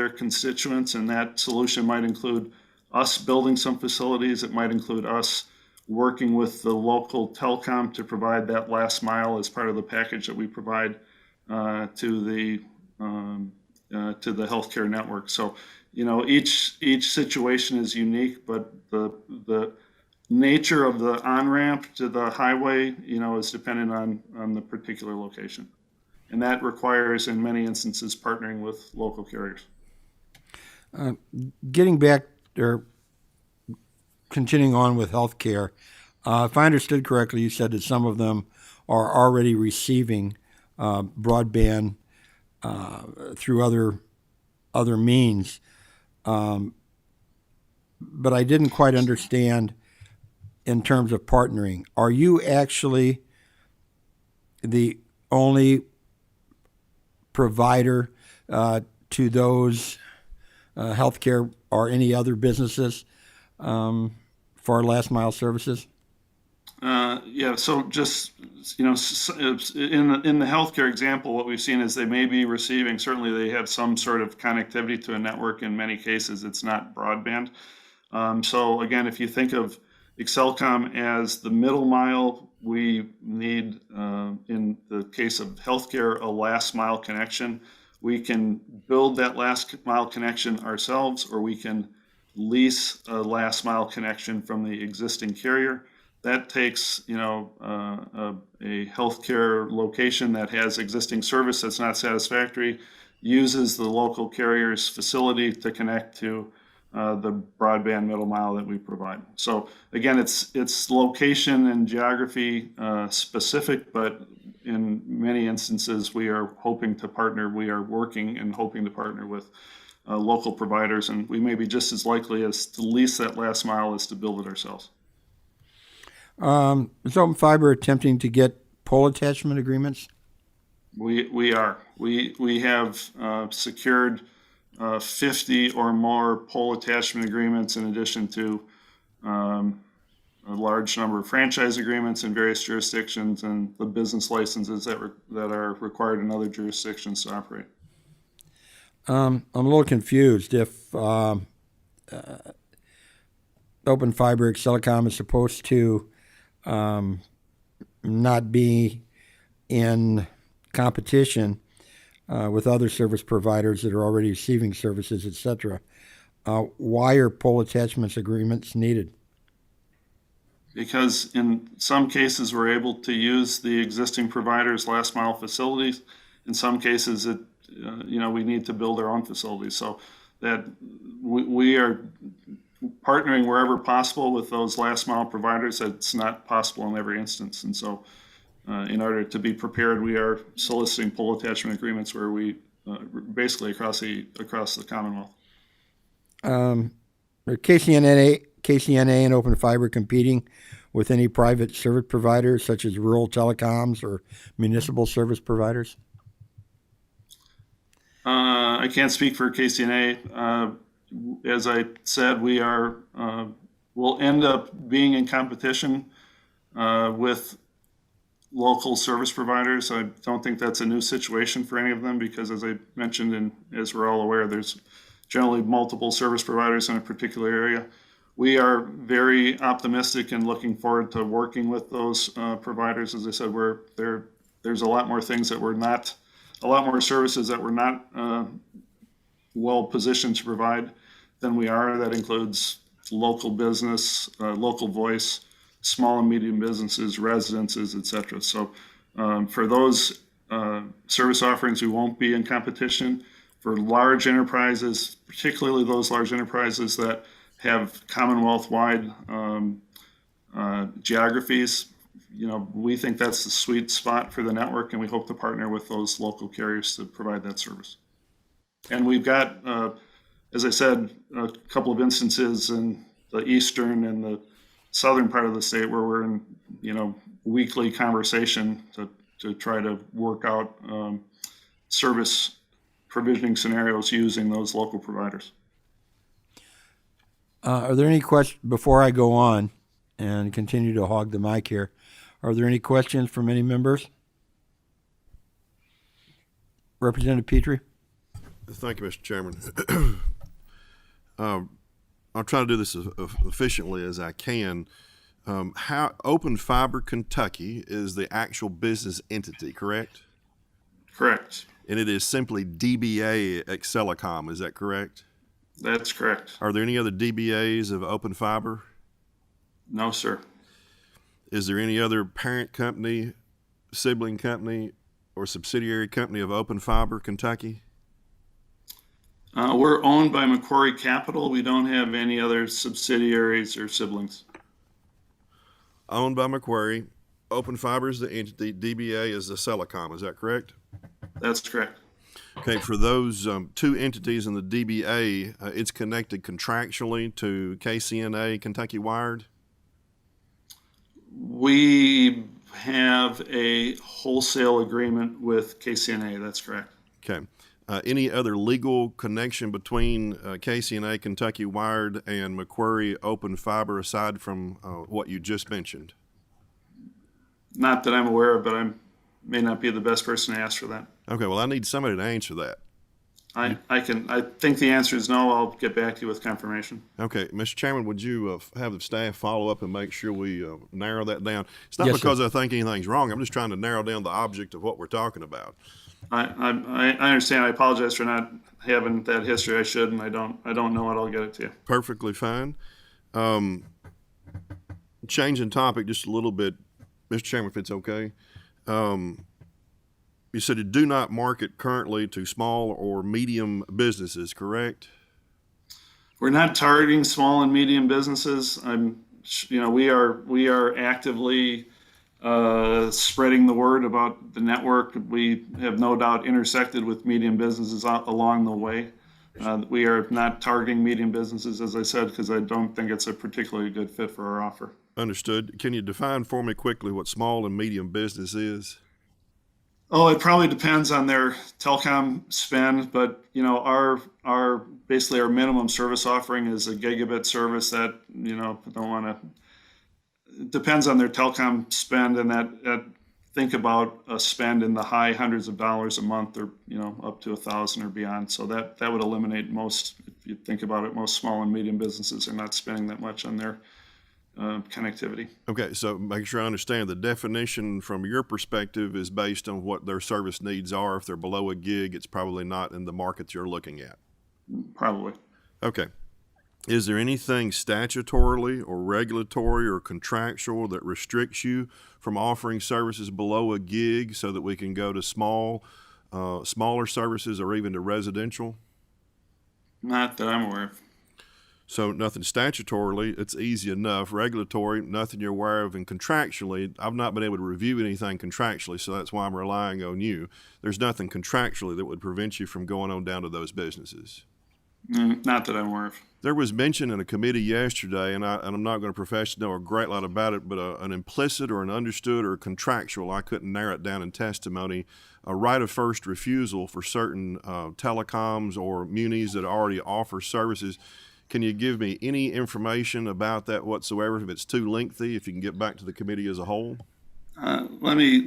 Speaker 11: constituents, and that solution might include us building some facilities. It might include us working with the local telecom to provide that last mile as part of the package that we provide to the healthcare network. So, each situation is unique, but the nature of the on-ramp to the highway, is dependent on the particular location. And that requires, in many instances, partnering with local carriers.
Speaker 1: Getting back, or continuing on with healthcare, if I understood correctly, you said that some of them are already receiving broadband through other means, but I didn't quite understand in terms of partnering. Are you actually the only provider to those healthcare or any other businesses for last mile services?
Speaker 11: Yeah. So just in the healthcare example, what we've seen is they may be receiving. Certainly, they have some sort of connectivity to a network. In many cases, it's not broadband. So again, if you think of Xcelcom as the middle mile, we need, in the case of healthcare, a last mile connection. We can build that last mile connection ourselves, or we can lease a last mile connection from the existing carrier. That takes, a healthcare location that has existing service that's not satisfactory. uses the local carrier's facility to connect to the broadband middle mile that we provide. So again, it's location and geography specific, but in many instances, we are hoping to partner. We are working and hoping to partner with local providers, and we may be just as likely as to lease that last mile as to build it ourselves.
Speaker 1: Is Open Fiber attempting to get pole attachment agreements?
Speaker 11: We are. We have secured 50 or more pole attachment agreements in addition to a large number of franchise agreements in various jurisdictions and the business licenses that are required in other jurisdictions to operate.
Speaker 1: I'm a little confused. If Open Fiber Excelicom is supposed to not be in competition with other service providers that are already receiving services, etc., why are pole attachments agreements needed?
Speaker 11: Because in some cases, we're able to use the existing provider's last mile facilities. In some cases, we need to build our own facilities. So that we are partnering wherever possible with those last mile providers. That's not possible in every instance. And so in order to be prepared, we are soliciting pole attachment agreements where we basically across the Commonwealth. Are
Speaker 1: KCNA and Open Fiber competing with any private service providers such as rural telecoms or municipal service providers?
Speaker 11: I can't speak for KCNA. As I said, we'll end up being in competition with local service providers. I don't think that's a new situation for any of them because, as I mentioned, and as we're all aware, there's generally multiple service providers in a particular area. We are very optimistic and looking forward to working with those providers. As I said, there's a lot more things that a lot more services that we're not well positioned to provide than we are. That includes local business, local voice, small and medium businesses, residences, et cetera. So for those service offerings, we won't be in competition. For large enterprises, particularly those large enterprises that have Commonwealth-wide geographies, we think that's the sweet spot for the network, and we hope to partner with those local carriers to provide that service. And we've got, as I said, a couple of instances in the eastern and the southern part of the state where we're in, weekly conversation to try to work out service provisioning scenarios using those local providers.
Speaker 1: Are there any questions, before I go on and continue to hog the mic here, are there any questions from any members? Representative Petrie?
Speaker 6: Thank you, Mr. Chairman. I'll try to do this as efficiently as I can. How Open Fiber Kentucky is the actual business entity, correct?
Speaker 11: Correct.
Speaker 6: And it is simply DBA Excelicom, is that correct?
Speaker 11: That's correct.
Speaker 6: Are there any other DBAs of Open Fiber?
Speaker 11: No, sir.
Speaker 6: Is there any other parent company, sibling company, or subsidiary company of Open Fiber Kentucky?
Speaker 11: We're owned by Macquarie Capital. We don't have any other subsidiaries or siblings.
Speaker 6: Owned by Macquarie. Open Fiber is the entity. DBA is the Excelicom. Is that correct?
Speaker 11: That's correct.
Speaker 6: Okay, for those two entities in the DBA, it's connected contractually to KCNA, Kentucky Wired?
Speaker 11: We have a wholesale agreement with KCNA. That's correct.
Speaker 6: Okay. Any other legal connection between KCNA, Kentucky Wired, and Macquarie Open Fiber aside from what you just mentioned?
Speaker 11: Not that I'm aware of, but I may not be the best person to ask for that.
Speaker 6: Okay, well, I need somebody to answer that.
Speaker 11: I think the answer is no. I'll get back to you with confirmation.
Speaker 6: Okay, Mr. Chairman, would you have the staff follow up and make sure we narrow that down? It's not
Speaker 1: Yes,
Speaker 6: because
Speaker 1: sir.
Speaker 6: I think anything's wrong. I'm just trying to narrow down the object of what we're talking about.
Speaker 11: I understand. I apologize for not having that history. I should, and I don't know it. I'll get it to you.
Speaker 6: Perfectly fine. Changing topic just a little bit, Mr. Chairman, if it's okay. you said you do not market currently to small or medium businesses, correct?
Speaker 11: We're not targeting small and medium businesses. We are actively spreading the word about the network. We have no doubt intersected with medium businesses along the way. We are not targeting medium businesses, as I said, because I don't think it's a particularly good fit for our offer.
Speaker 6: Understood. Can you define for me quickly what small and medium business is?
Speaker 11: Oh, it probably depends on their telecom spend, but our basically our minimum service offering is a gigabit service that it depends on their telecom spend, and that think about a spend in the high hundreds of dollars a month, or up to 1,000 or beyond. So that would eliminate most. If you think about it, most small and medium businesses are not spending that much on their connectivity.
Speaker 6: Okay, so make sure I understand. The definition from your perspective is based on what their service needs are. If they're below a gig, it's probably not in the markets you're looking at.
Speaker 11: Probably.
Speaker 6: Okay. Is there anything statutorily or regulatory or contractual that restricts you from offering services below a gig so that we can go to smaller services or even to residential?
Speaker 11: Not that I'm aware of.
Speaker 6: So nothing statutorily, it's easy enough. Regulatory, nothing you're aware of. And contractually, I've not been able to review anything contractually, so that's why I'm relying on you. There's nothing contractually that would prevent you from going on down to those businesses.
Speaker 11: Not that I'm aware of.
Speaker 6: There was mention in a committee yesterday, and I'm not going to profess to know a great lot about it, but an implicit or an understood or contractual, I couldn't narrow it down in testimony, a right of first refusal for certain telecoms or munis that already offer services. Can you give me any information about that whatsoever? If it's too lengthy, if you can get back to the committee as a whole.
Speaker 11: Let me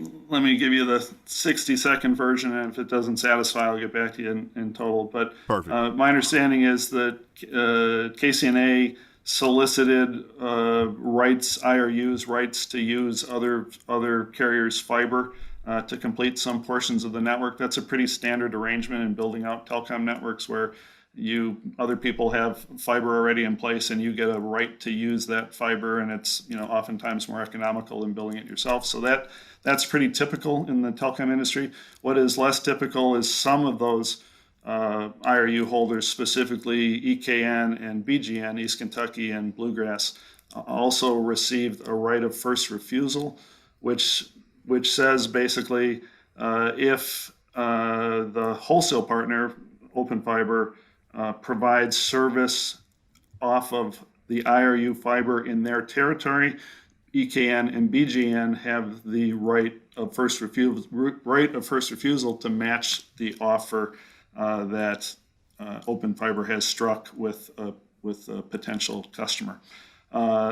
Speaker 11: give you the 60-second version, and if it doesn't satisfy, I'll get back to you in total. But
Speaker 6: Perfect.
Speaker 11: My understanding is that KCNA solicited IRUs rights to use other carriers' fiber to complete some portions of the network. That's a pretty standard arrangement in building out telecom networks, where other people have fiber already in place and you get a right to use that fiber, and it's oftentimes more economical than building it yourself. So that's pretty typical in the telecom industry. What is less typical is some of those IRU holders, specifically EKN and BGN, East Kentucky and Bluegrass, also received a right of first refusal, which says basically if the wholesale partner, Open Fiber, provides service off of the IRU fiber in their territory, EKN and BGN have the right of first refusal to match the offer that Open Fiber has struck with a potential customer.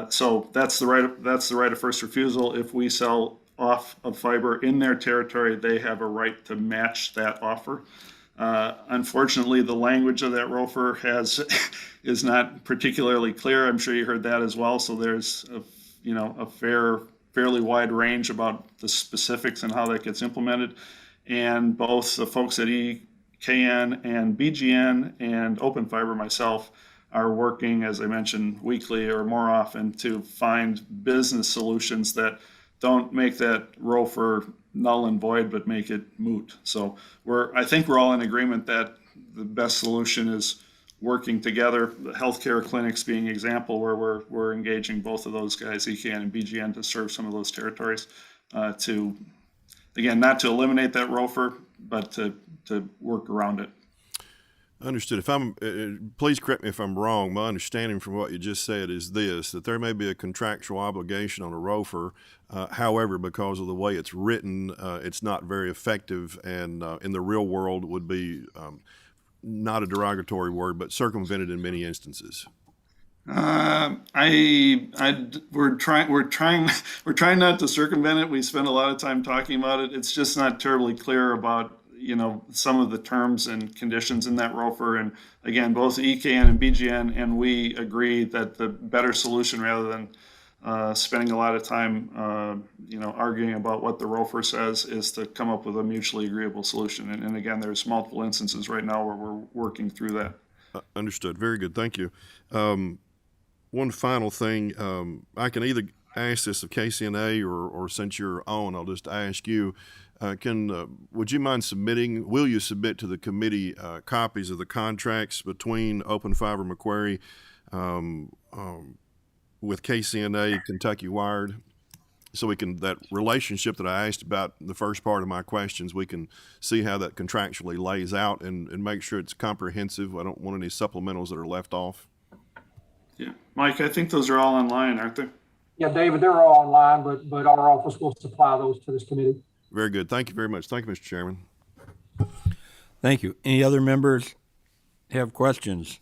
Speaker 11: So that's the right of first refusal. If we sell off of fiber in their territory, they have a right to match that offer. Unfortunately, the language of that ROFR is not particularly clear. I'm sure you heard that as well. So there's a fairly wide range about the specifics and how that gets implemented. And both the folks at EKN and BGN and Open Fiber, myself, are working, as I mentioned, weekly or more often to find business solutions that don't make that ROFR null and void, but make it moot. So I think we're all in agreement that the best solution is working together. The healthcare clinics being an example where we're engaging both of those guys, EKN and BGN, to serve some of those territories. Not to eliminate that ROFR, but to work around it.
Speaker 6: Understood. Please correct me if I'm wrong. My understanding from what you just said is this, that there may be a contractual obligation on a ROFR. However, because of the way it's written, it's not very effective, and in the real world would be not a derogatory word, but circumvented in many instances.
Speaker 11: We're trying not to circumvent it. We spend a lot of time talking about it. It's just not terribly clear about some of the terms and conditions in that ROFR. And again, both EKN and BGN and we agree that the better solution, rather than spending a lot of time arguing about what the ROFR says, is to come up with a mutually agreeable solution. And again, there's multiple instances right now where we're working through that.
Speaker 6: Understood. Very good. Thank you. One final thing. I can either ask this of KCNA, or since you're on, I'll just ask you. Would you mind will you submit to the committee copies of the contracts between Open Fiber Macquarie with KCNA, Kentucky Wired, so we can, that relationship that I asked about in the first part of my questions, we can see how that contractually lays out and make sure it's comprehensive. I don't want any supplementals that are left off.
Speaker 11: Yeah, Mike, I think those are all online, aren't they?
Speaker 8: Yeah, David, they're all online, but our office will supply those to this committee.
Speaker 6: Very good. Thank you very much. Thank you, Mr. Chairman.
Speaker 1: Thank you. Any other members have questions?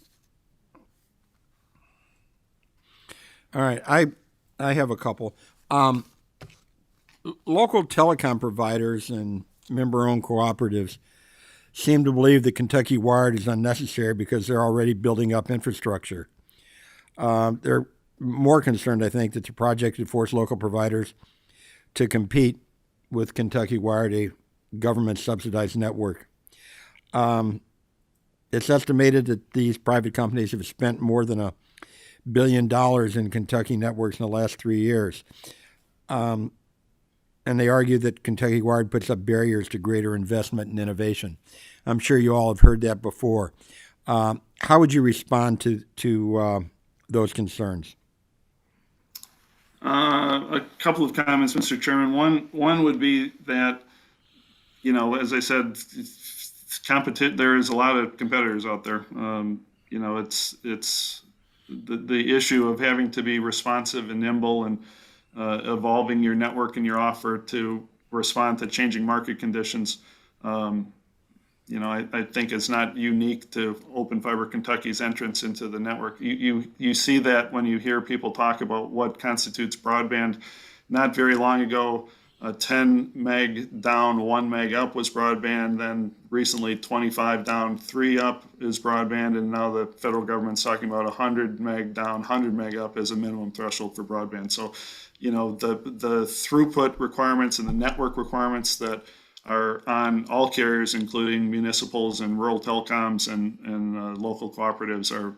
Speaker 1: All right, I have a couple. Local telecom providers and member-owned cooperatives seem to believe that Kentucky Wired is unnecessary because they're already building up infrastructure. They're more concerned, I think, that the project would force local providers to compete with Kentucky Wired, a government-subsidized network. It's estimated that these private companies have spent more than $1 billion in Kentucky networks in the last 3 years. And they argue that Kentucky Wired puts up barriers to greater investment and innovation. I'm sure you all have heard that before. How would you respond to those concerns?
Speaker 11: A couple of comments, Mr. Chairman. One would be that, as I said, there is a lot of competitors out there. It's the issue of having to be responsive and nimble and evolving your network and your offer to respond to changing market conditions. I think is not unique to Open Fiber Kentucky's entrance into the network. You see that when you hear people talk about what constitutes broadband. Not very long ago, 10 meg down, 1 meg up was broadband. Then recently 25 down, 3 up is broadband. And now the federal government's talking about 100 meg down, 100 meg up as a minimum threshold for broadband. So, the throughput requirements and the network requirements that are on all carriers, including municipals and rural telecoms and local cooperatives, are,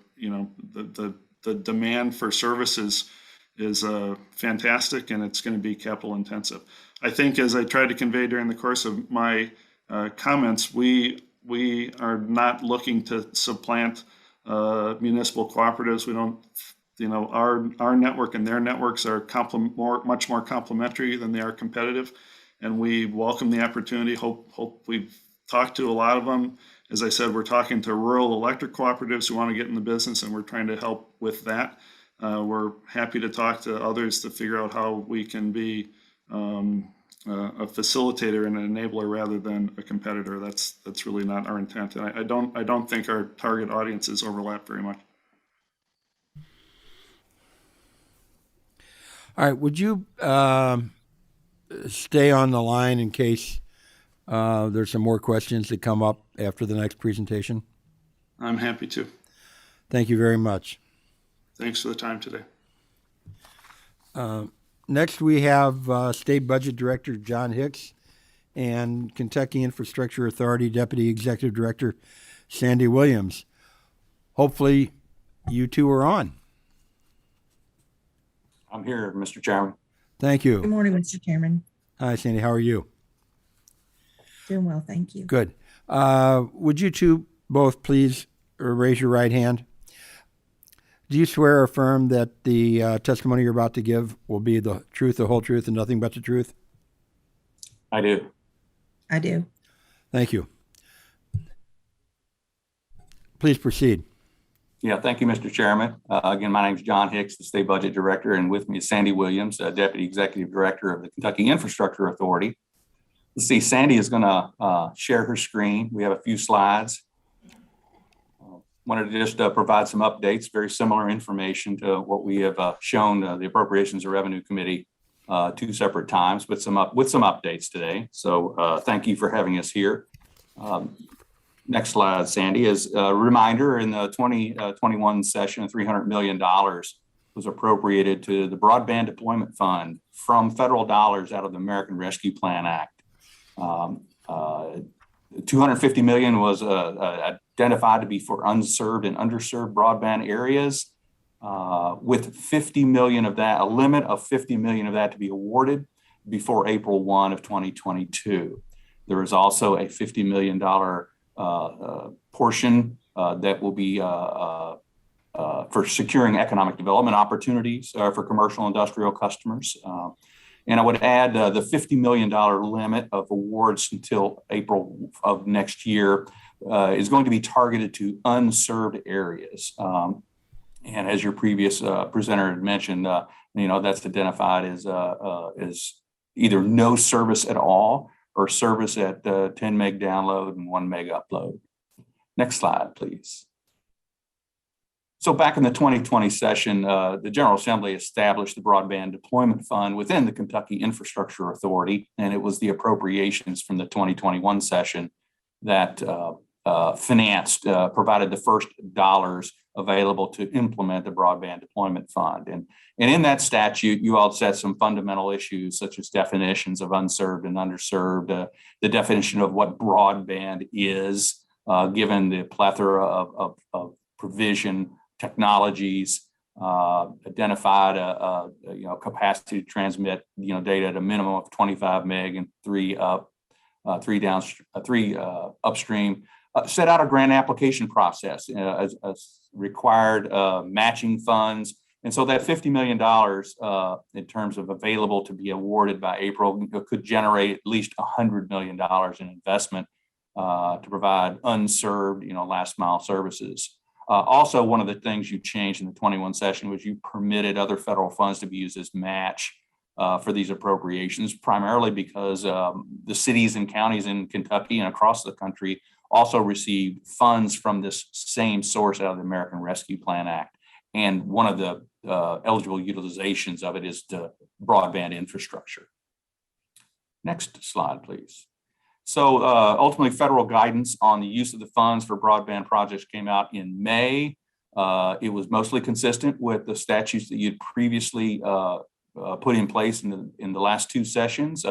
Speaker 11: the demand for services is fantastic, and it's going to be capital intensive. I think, as I tried to convey during the course of my comments, we are not looking to supplant municipal cooperatives. We don't, our network and their networks are much more complementary than they are competitive. And we welcome the opportunity. Hope we've talked to a lot of them. As I said, we're talking to rural electric cooperatives who want to get in the business, and we're trying to help with that. We're happy to talk to others to figure out how we can be a facilitator and an enabler rather than a competitor. That's really not our intent, and I don't think our target audiences overlap very much.
Speaker 1: All right, would you stay on the line in case there's some more questions that come up after the next presentation?
Speaker 11: I'm happy to.
Speaker 1: Thank you very much.
Speaker 11: Thanks for the time today.
Speaker 1: Next, we have State Budget Director John Hicks and Kentucky Infrastructure Authority Deputy Executive Director Sandy Williams. Hopefully, you two are on.
Speaker 12: I'm here, Mr. Chairman.
Speaker 1: Thank you.
Speaker 13: Good morning, Mr. Chairman.
Speaker 1: Hi, Sandy. How are you?
Speaker 13: Doing well, thank you.
Speaker 1: Good. Would you two both please raise your right hand? Do you swear or affirm that the testimony you're about to give will be the truth, the whole truth, and nothing but the truth?
Speaker 12: I do.
Speaker 13: I do.
Speaker 1: Thank you. Please proceed.
Speaker 12: Yeah, thank you, Mr. Chairman. Again, my name is John Hicks, the State Budget Director, and with me is Sandy Williams, Deputy Executive Director of the Kentucky Infrastructure Authority. Let's see, Sandy is going to share her screen. We have a few slides. Wanted to just provide some updates, very similar information to what we have shown the Appropriations and Revenue Committee 2 separate times, with some updates today. So thank you for having us here. Next slide, Sandy, is a reminder. In the 2021 session, $300 million was appropriated to the Broadband Deployment Fund from federal dollars out of the American Rescue Plan Act. $250 million was identified to be for unserved and underserved broadband areas. with 50 million of that, a limit of 50 million of that to be awarded before April 1 of 2022. There is also a $50 million portion that will be for securing economic development opportunities for commercial industrial customers. And I would add the $50 million limit of awards until April of next year is going to be targeted to unserved areas. And as your previous presenter had mentioned, that's identified as either no service at all or service at 10 meg download and 1 meg upload. Next slide, please. So back in the 2020 session, the General Assembly established the Broadband Deployment Fund within the Kentucky Infrastructure Authority, and it was the appropriations from the 2021 session that provided the first dollars available to implement the Broadband Deployment Fund. And in that statute, you all set some fundamental issues such as definitions of unserved and underserved, the definition of what broadband is, given the plethora of provision technologies, identified a capacity to transmit data at a minimum of 25 meg and three upstream. Set out a grant application process as required matching funds. And so that $50 million in terms of available to be awarded by April could generate at least $100 million in investment to provide unserved, last mile services. Also, one of the things you changed in the 21 session was you permitted other federal funds to be used as match for these appropriations, primarily because the cities and counties in Kentucky and across the country also received funds from this same source out of the American Rescue Plan Act. And one of the eligible utilizations of it is the broadband infrastructure. Next slide, please. So ultimately, federal guidance on the use of the funds for broadband projects came out in May. It was mostly consistent with the statutes that you'd previously put in place in the last two sessions.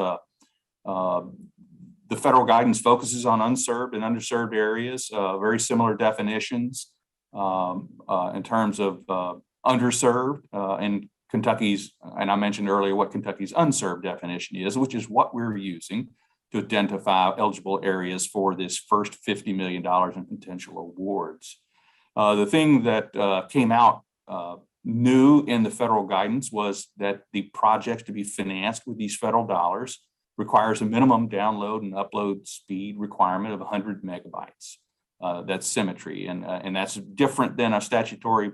Speaker 12: The federal guidance focuses on unserved and underserved areas, very similar definitions in terms of underserved and Kentucky's, and I mentioned earlier what Kentucky's unserved definition is, which is what we're using to identify eligible areas for this first $50 million in potential awards. The thing that came out new in the federal guidance was that the projects to be financed with these federal dollars requires a minimum download and upload speed requirement of 100 megabytes. That's symmetry, and that's different than a statutory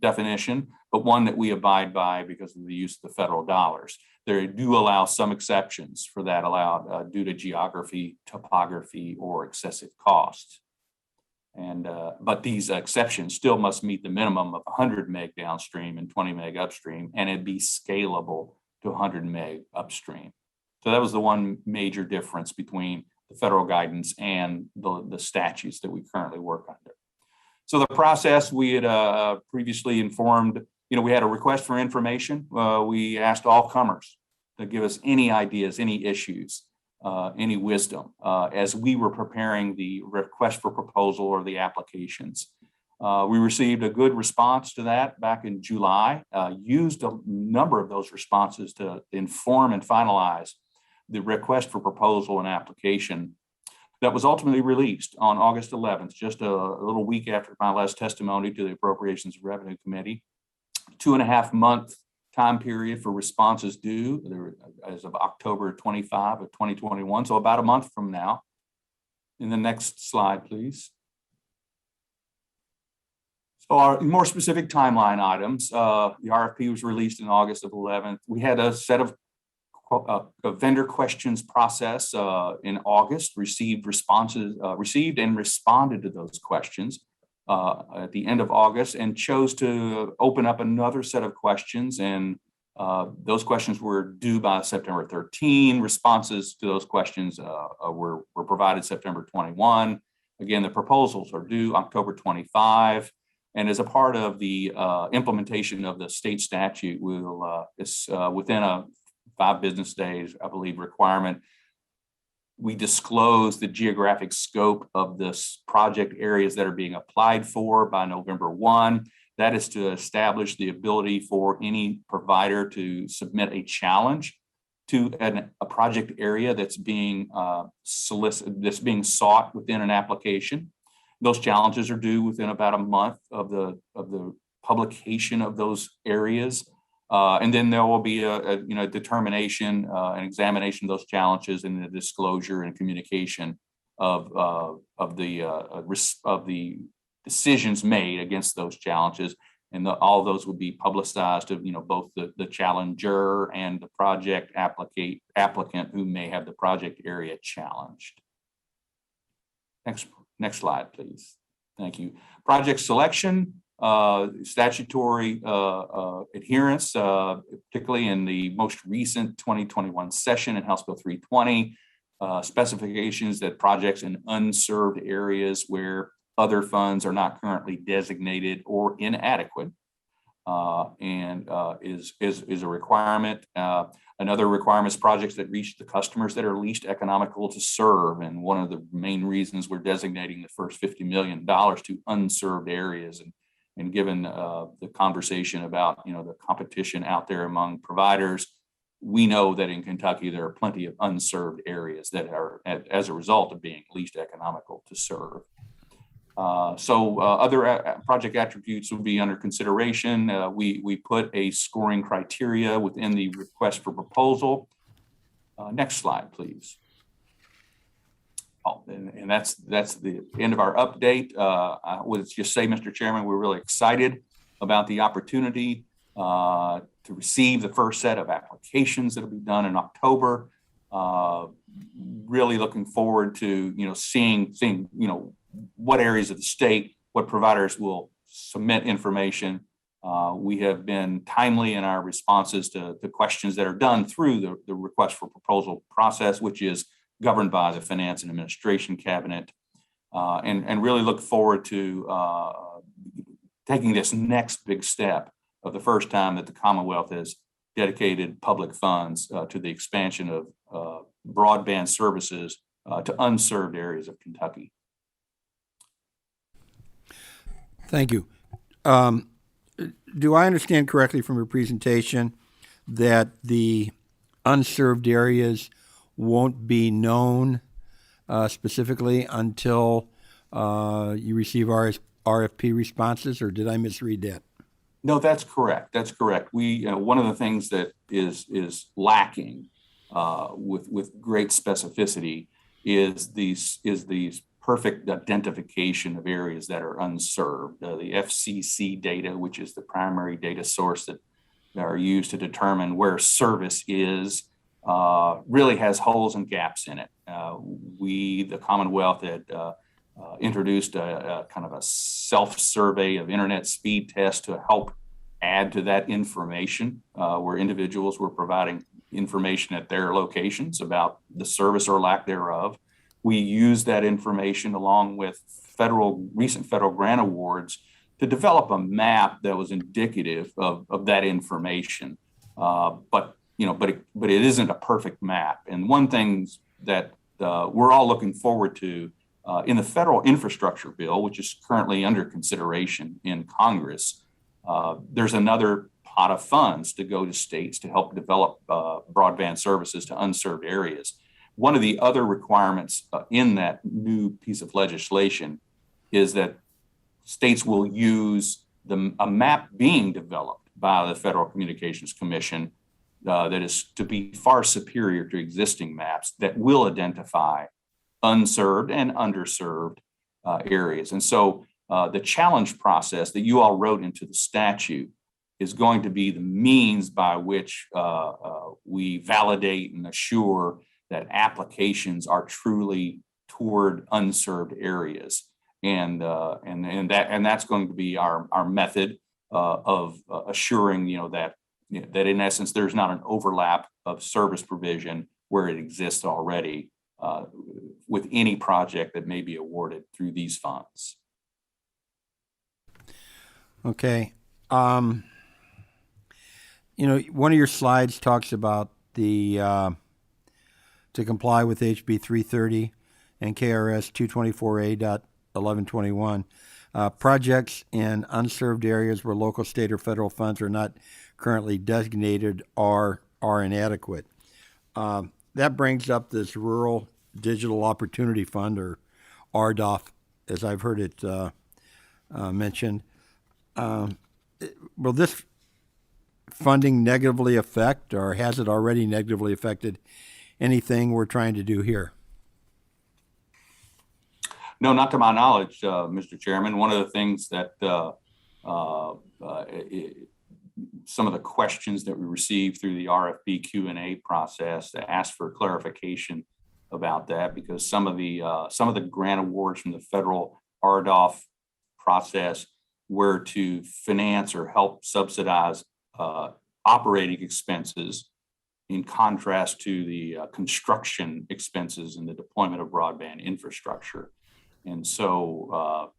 Speaker 12: definition, but one that we abide by because of the use of the federal dollars. They do allow some exceptions for that allowed due to geography, topography, or excessive costs. And but these exceptions still must meet the minimum of 100 meg downstream and 20 meg upstream, and it'd be scalable to 100 meg upstream. So that was the one major difference between the federal guidance and the statutes that we currently work under. So the process we had previously informed, we had a request for information. We asked all comers to give us any ideas, any issues, any wisdom as we were preparing the request for proposal or the applications. We received a good response to that back in July, used a number of those responses to inform and finalize the request for proposal and application that was ultimately released on August 11th, just a little week after my last testimony to the Appropriations and Revenue Committee. 2.5 month time period for responses due as of October 25 of 2021, so about a month from now. In the next slide, please. So our more specific timeline items, the RFP was released in August of 11th. We had a set of a vendor questions process in August, received and responded to those questions at the end of August, and chose to open up another set of questions. And those questions were due by September 13. Responses to those questions were provided September 21. Again, the proposals are due October 25. And as a part of the implementation of the state statute, it's within a 5 business days, I believe, requirement, we disclose the geographic scope of this project areas that are being applied for by November 1. That is to establish the ability for any provider to submit a challenge to a project area that's being that's being sought within an application. Those challenges are due within about a month of the publication of those areas. And then there will be a determination, an examination of those challenges, and the disclosure and communication of the decisions made against those challenges. And all of those would be publicized to both the challenger and the project applicant who may have the project area challenged. Next slide, please. Thank you. Project selection, statutory adherence, particularly in the most recent 2021 session in House Bill 320, specifications that projects in unserved areas where other funds are not currently designated or inadequate, is a requirement. Another requirement is projects that reach the customers that are least economical to serve. And one of the main reasons we're designating the first $50 million to unserved areas. And given the conversation about the competition out there among providers, we know that in Kentucky there are plenty of unserved areas that are as a result of being least economical to serve. Other project attributes will be under consideration. We put a scoring criteria within the request for proposal. Next slide, please. Oh, and that's the end of our update. I would just say, Mr. Chairman, we're really excited about the opportunity to receive the first set of applications that will be done in October. Really looking forward to seeing what areas of the state, what providers will submit information. We have been timely in our responses to the questions that are done through the request for proposal process, which is governed by the Finance and Administration Cabinet, and really look forward to taking this next big step of the first time that the Commonwealth has dedicated public funds to the expansion of broadband services to unserved areas of Kentucky.
Speaker 1: Thank you. Do I understand correctly from your presentation that the unserved areas won't be known specifically until you receive RFP responses, or did I misread that?
Speaker 12: No, that's correct. That's correct. We one of the things that is lacking with great specificity is these perfect identification of areas that are unserved. The FCC data, which is the primary data source that are used to determine where service is, really has holes and gaps in it. The Commonwealth, had introduced a kind of a self-survey of internet speed tests to help add to that information, where individuals were providing information at their locations about the service or lack thereof. We use that information along with recent federal grant awards to develop a map that was indicative of that information. But it isn't a perfect map. And one thing that we're all looking forward to in the federal infrastructure bill, which is currently under consideration in Congress, there's another pot of funds to go to states to help develop broadband services to unserved areas. One of the other requirements in that new piece of legislation is that states will use a map being developed by the Federal Communications Commission that is to be far superior to existing maps that will identify unserved and underserved areas. And so the challenge process that you all wrote into the statute is going to be the means by which we validate and assure that applications are truly toward unserved areas, and that's going to be our method of assuring that in essence there's not an overlap of service provision where it exists already with any project that may be awarded through these funds.
Speaker 1: Okay. One of your slides talks about the to comply with HB 330 and KRS 224A.1121. Projects in unserved areas where local, state, or federal funds are not currently designated are inadequate. That brings up this Rural Digital Opportunity Fund, or RDOF, as I've heard it mentioned. Will this funding negatively affect, or has it already negatively affected, anything we're trying to do here?
Speaker 12: No, not to my knowledge, Mr. Chairman. One of the things that some of the questions that we received through the RFP Q&A process to ask for clarification about that, because some of the grant awards from the federal RDOF process were to finance or help subsidize operating expenses, in contrast to the construction expenses and the deployment of broadband infrastructure. And so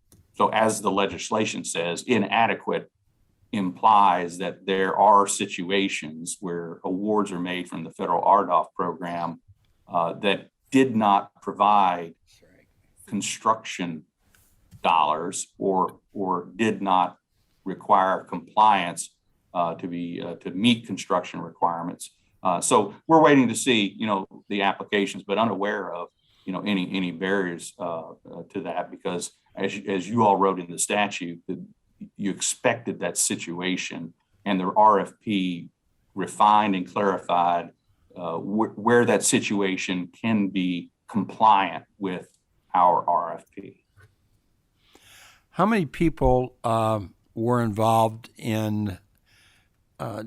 Speaker 12: as the legislation says, inadequate implies that there are situations where awards are made from the federal RDOF program that did not provide construction dollars or did not require compliance to meet construction requirements. So we're waiting to see, the applications, but unaware of, any barriers to that, because as you all wrote in the statute, you expected that situation, and the RFP refined and clarified where that situation can be compliant with our RFP.
Speaker 1: How many people were involved in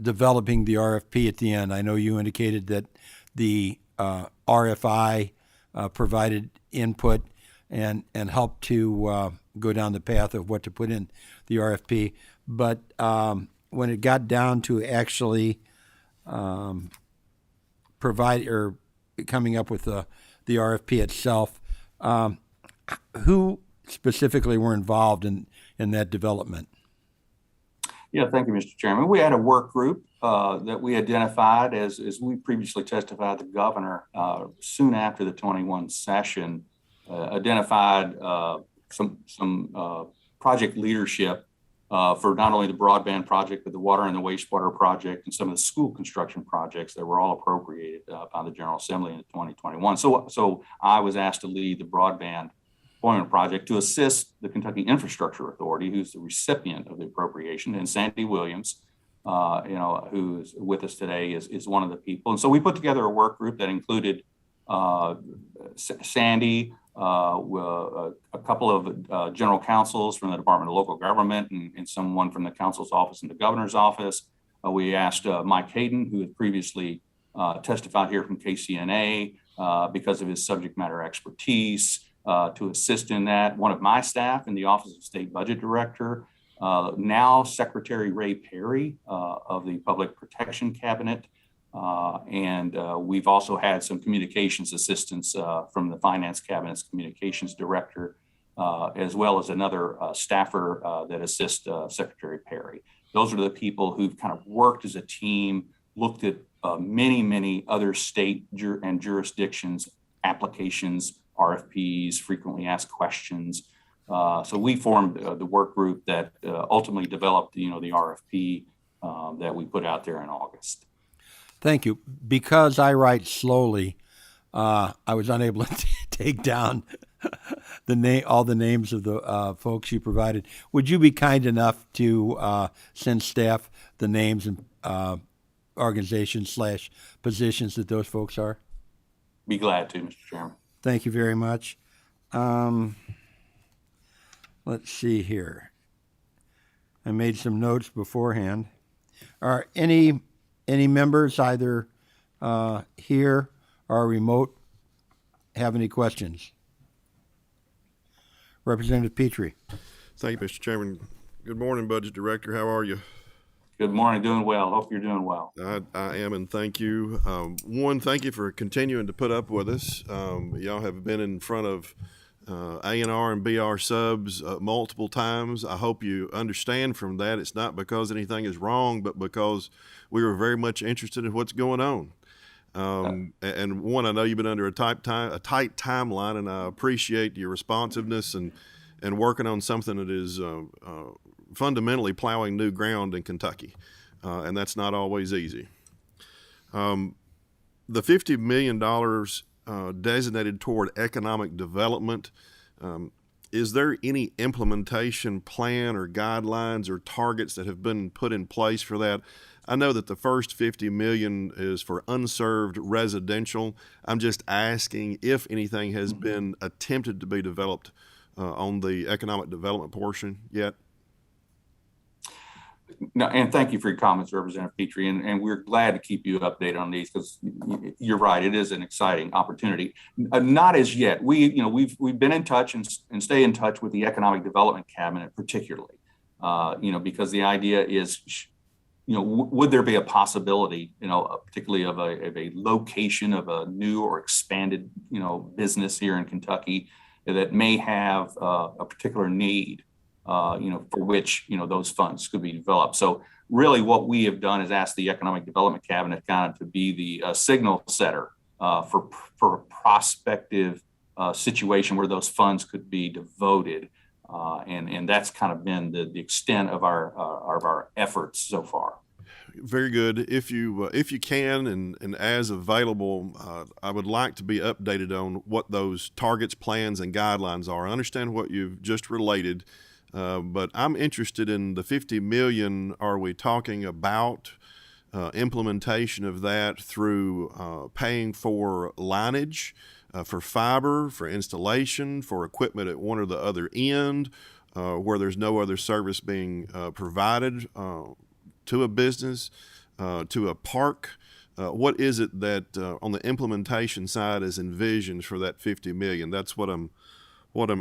Speaker 1: developing the RFP at the end? I know you indicated that the RFI provided input and helped to go down the path of what to put in the RFP. But when it got down to actually provide or coming up with the RFP itself, who specifically were involved in that development?
Speaker 12: Yeah, thank you, Mr. Chairman. We had a work group that we identified as we previously testified the governor soon after the 21 session, identified some project leadership for not only the broadband project, but the water and the wastewater project and some of the school construction projects that were all appropriated by the General Assembly in 2021. So I was asked to lead the broadband deployment project to assist the Kentucky Infrastructure Authority, who's the recipient of the appropriation, and Sandy Williams, who's with us today, is one of the people. And so we put together a work group that included Sandy, a couple of general counsels from the Department of Local Government, and someone from the counsel's office and the governor's office. We asked Mike Hayden, who had previously testified here from KCNA because of his subject matter expertise, to assist in that. One of my staff in the Office of State Budget Director, now Secretary Ray Perry of the Public Protection Cabinet. And we've also had some communications assistance from the Finance Cabinet's Communications Director, as well as another staffer that assists Secretary Perry. Those are the people who've kind of worked as a team, looked at many other state and jurisdictions, applications, RFPs, frequently asked questions. So we formed the work group that ultimately developed, the RFP that we put out there in August.
Speaker 1: Thank you. Because I write slowly, I was unable to take down all the names of the folks you provided. Would you be kind enough to send staff the names and organizations / positions that those folks are?
Speaker 12: Be glad to, Mr. Chairman.
Speaker 1: Thank you very much. Let's see here. I made some notes beforehand. Are any members either here or remote have any questions? Representative Petrie.
Speaker 6: Thank you, Mr. Chairman. Good morning, Budget Director. How are you?
Speaker 12: Good morning. Doing well. Hope you're doing well.
Speaker 6: I am, and thank you. Thank you for continuing to put up with us. Y'all have been in front of A&R and BR subs multiple times. I hope you understand from that it's not because anything is wrong, but because we were very much interested in what's going on. And I know you've been under a tight timeline, and I appreciate your responsiveness and and working on something that is fundamentally plowing new ground in Kentucky, and that's not always easy. The $50 million designated toward economic development, is there any implementation plan or guidelines or targets that have been put in place for that? I know that the first $50 million is for unserved residential. I'm just asking if anything has been attempted to be developed on the economic development portion yet.
Speaker 12: No, and thank you for your comments, Representative Petrie, and we're glad to keep you updated on these because you're right, it is an exciting opportunity. Not as yet. We've been in touch and stay in touch with the Economic Development Cabinet, particularly, because the idea is, would there be a possibility, particularly of a location of a new or expanded, business here in Kentucky that may have a particular need. For which, those funds could be developed. So really what we have done is ask the Economic Development Cabinet kind of to be the signal setter for a prospective situation where those funds could be devoted. And that's kind of been the extent of our efforts so far.
Speaker 6: Very good. If you can and as available, I would like to be updated on what those targets, plans, and guidelines are. I understand what you've just related. But I'm interested in the $50 million. Are we talking about implementation of that through paying for lineage, for fiber, for installation, for equipment at one or the other end, where there's no other service being provided to a business, to a park? What is it that on the implementation side is envisioned for that $50 million? That's what I'm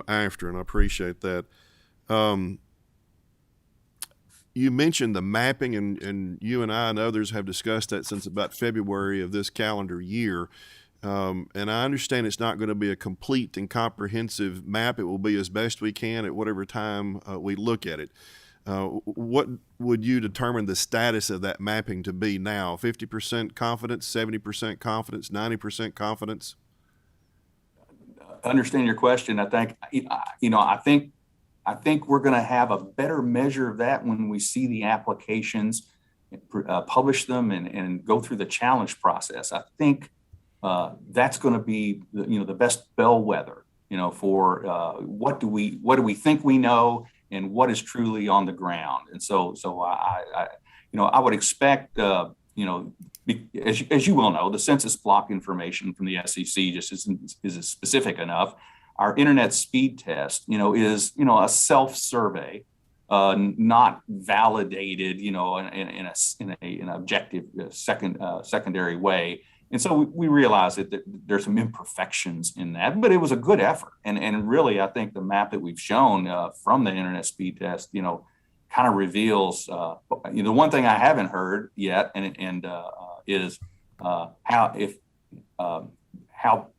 Speaker 6: after, and I appreciate that. You mentioned the mapping, and you and I and others have discussed that since about February of this calendar year. And I understand it's not going to be a complete and comprehensive map. It will be as best we can at whatever time we look at it. What would you determine the status of that mapping to be now? 50% confidence, 70% confidence, 90% confidence?
Speaker 12: I understand your question. I think we're going to have a better measure of that when we see the applications, publish them, and go through the challenge process. I think that's going to be the best bellwether, for what do we think we know and what is truly on the ground. And so I would expect, as you well know, the census block information from the SEC just isn't specific enough. Our internet speed test, is, a self-survey, not validated, in an objective secondary way. And so we realize that there's some imperfections in that, but it was a good effort. And really, I think the map that we've shown from the internet speed test, kind of reveals, the one thing I haven't heard yet, is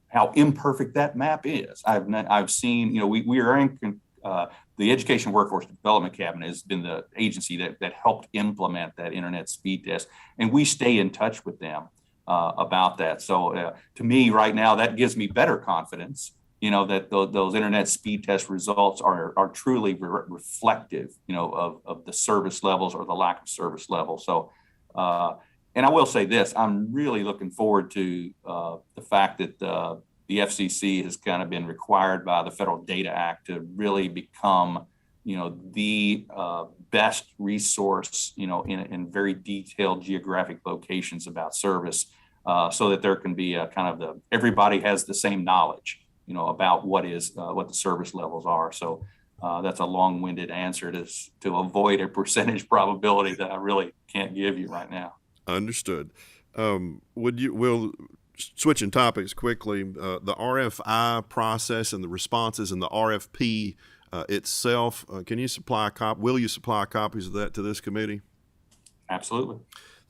Speaker 12: how imperfect that map is. I've seen, we are in the Education Workforce Development Cabinet has been the agency that helped implement that internet speed test, and we stay in touch with them about that. So to me, right now, that gives me better confidence, that those internet speed test results are truly reflective, of the service levels or the lack of service level. So. And I will say this, I'm really looking forward to the fact that the FCC has kind of been required by the Federal Data Act to really become, the best resource, in very detailed geographic locations about service, so that there can be a kind of everybody has the same knowledge, about what the service levels are. So that's a long-winded answer to avoid a percentage probability that I really can't give you right now.
Speaker 6: Understood. We'll switching topics quickly. The RFI process and the responses and the RFP itself. Can you supply will you supply copies of that to this committee?
Speaker 12: Absolutely.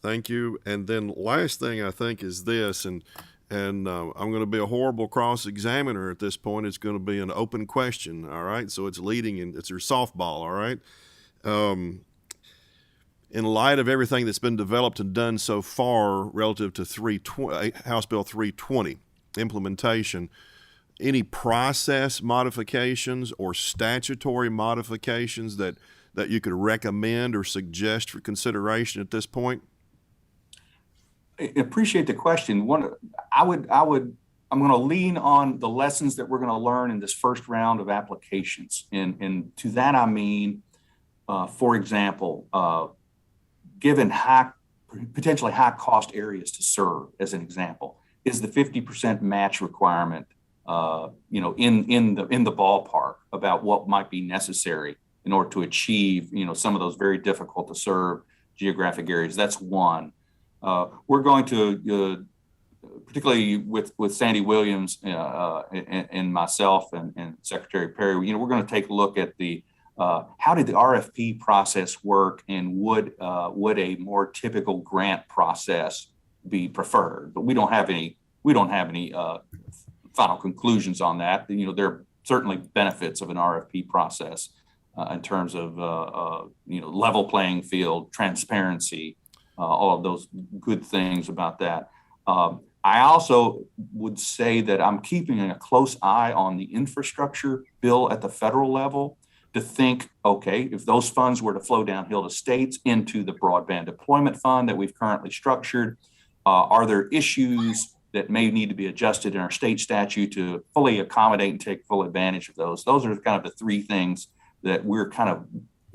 Speaker 6: Thank you. And then last thing I think is this, and I'm going to be a horrible cross-examiner at this point. It's going to be an open question. All right. So it's leading and it's your softball. All right. In light of everything that's been developed and done so far relative to House Bill 320 implementation, any process modifications or statutory modifications that you could recommend or suggest for consideration at this point?
Speaker 12: I appreciate the question. I'm going to lean on the lessons that we're going to learn in this first round of applications. And to that, I mean, for example, given potentially high cost areas to serve, as an example, is the 50% match requirement, in the ballpark about what might be necessary in order to achieve, some of those very difficult to serve geographic areas? That's one. We're going to, particularly with Sandy Williams and myself and Secretary Perry, we're going to take a look at how did the RFP process work, and would a more typical grant process be preferred? But we don't have any final conclusions on that. There are certainly benefits of an RFP process in terms of level playing field, transparency, all of those good things about that. I also would say that I'm keeping a close eye on the infrastructure bill at the federal level to think, okay, if those funds were to flow downhill to states into the broadband deployment fund that we've currently structured, are there issues that may need to be adjusted in our state statute to fully accommodate and take full advantage of those? Those are kind of the three things that we're kind of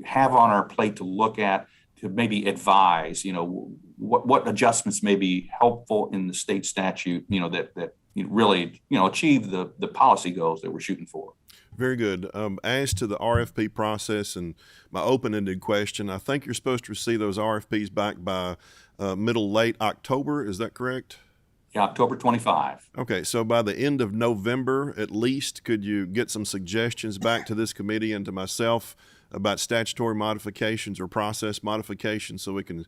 Speaker 12: have on our plate to look at, to maybe advise, what adjustments may be helpful in the state statute, that really, achieve the policy goals that we're shooting for.
Speaker 6: Very good. As to the RFP process and my open-ended question, I think you're supposed to receive those RFPs back by late October. Is that correct?
Speaker 12: Yeah, October 25.
Speaker 6: Okay, so by the end of November, at least, could you get some suggestions back to this committee and to myself about statutory modifications or process modifications so we can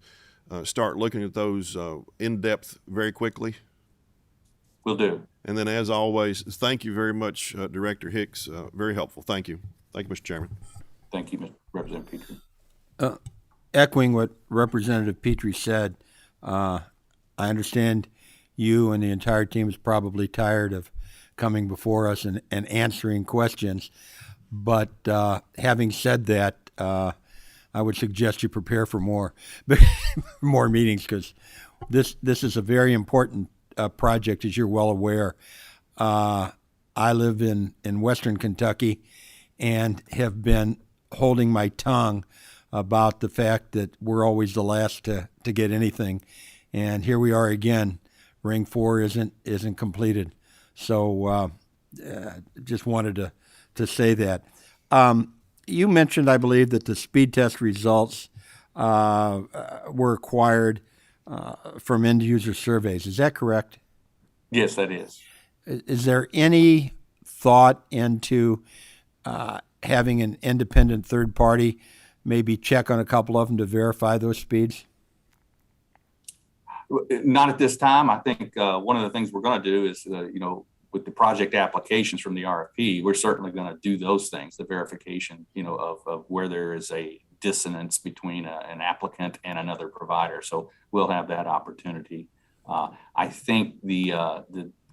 Speaker 6: start looking at those in depth very quickly?
Speaker 12: Will do.
Speaker 6: And then, as always, thank you very much, Director Hicks. Very helpful. Thank you. Thank you, Mr. Chairman.
Speaker 12: Thank you, Representative Petrie.
Speaker 1: Echoing what Representative Petrie said, I understand you and the entire team is probably tired of coming before us and answering questions. But having said that, I would suggest you prepare for more meetings, because this is a very important project, as you're well aware. I live in Western Kentucky and have been holding my tongue about the fact that we're always the last to get anything. And here we are again. Ring 4 isn't completed. So just wanted to say that. You mentioned, I believe, that the speed test results were acquired from end user surveys. Is that correct?
Speaker 12: Yes, that is.
Speaker 1: Is there any thought into having an independent third party maybe check on a couple of them to verify those speeds?
Speaker 12: Not at this time. I think one of the things we're going to do is, with the project applications from the RFP, we're certainly going to do those things, the verification, of where there is a dissonance between an applicant and another provider. So we'll have that opportunity. I think the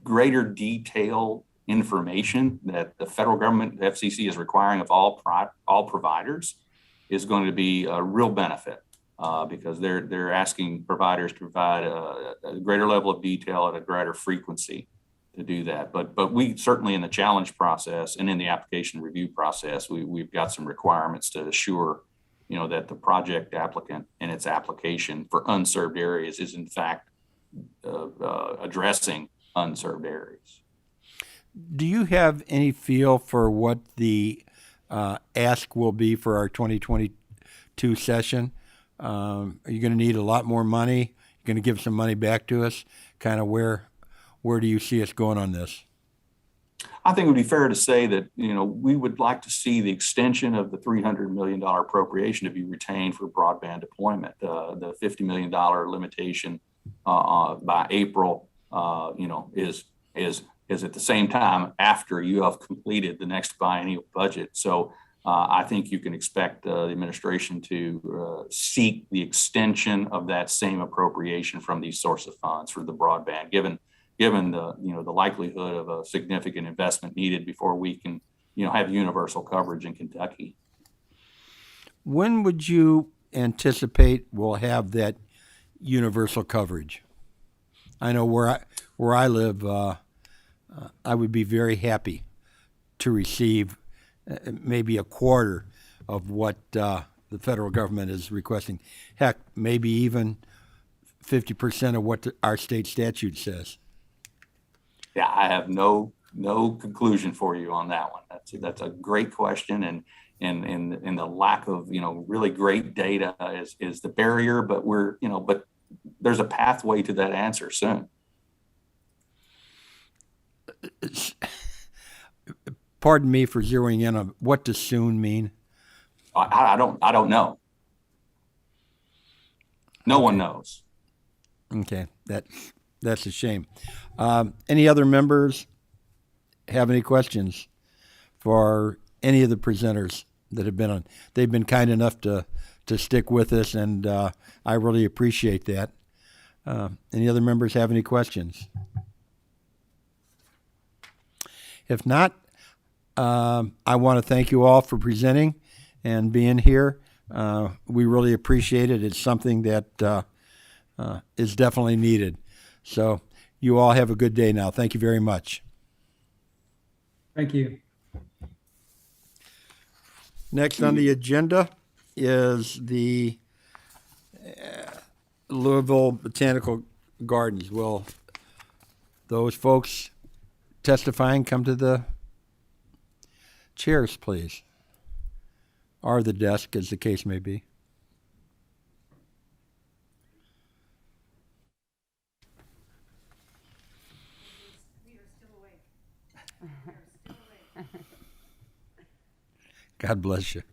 Speaker 12: greater detail information that the federal government, the FCC, is requiring of all providers is going to be a real benefit. Because they're asking providers to provide a greater level of detail at a greater frequency to do that. But we certainly, in the challenge process and in the application review process, we've got some requirements to assure, that the project applicant and its application for unserved areas is in fact addressing unserved areas.
Speaker 1: Do you have any feel for what the ask will be for our 2022 session? Are you going to need a lot more money? You're going to give some money back to us? Kind of where do you see us going on this?
Speaker 12: I think it would be fair to say that, we would like to see the extension of the $300 million appropriation to be retained for broadband deployment. The $50 million limitation by April, is at the same time after you have completed the next biennial budget. So I think you can expect the administration to seek the extension of that same appropriation from these source of funds for the broadband, given given the, the likelihood of a significant investment needed before we can, have universal coverage in Kentucky.
Speaker 1: When would you anticipate we'll have that universal coverage? I know where I live, I would be very happy to receive maybe a quarter of what the federal government is requesting. Heck, maybe even 50% of what our state statute says.
Speaker 12: Yeah, I have no conclusion for you on that one. That's a great question, and the lack of really great data is the barrier. But but there's a pathway to that answer soon.
Speaker 1: Pardon me for zeroing in on what does soon mean.
Speaker 12: I don't know. No one knows.
Speaker 1: Okay, that's a shame. Any other members have any questions for any of the presenters that have been on? They've been kind enough to stick with us, and I really appreciate that. Any other members have any questions? If not, I want to thank you all for presenting and being here. We really appreciate it. It's something that is definitely needed. So you all have a good day now. Thank you very much.
Speaker 9: Thank you.
Speaker 1: Next on the agenda is the Louisville Botanical Gardens. Will those folks testifying come to the chairs, please? Or the desk, as the case may be. God bless you.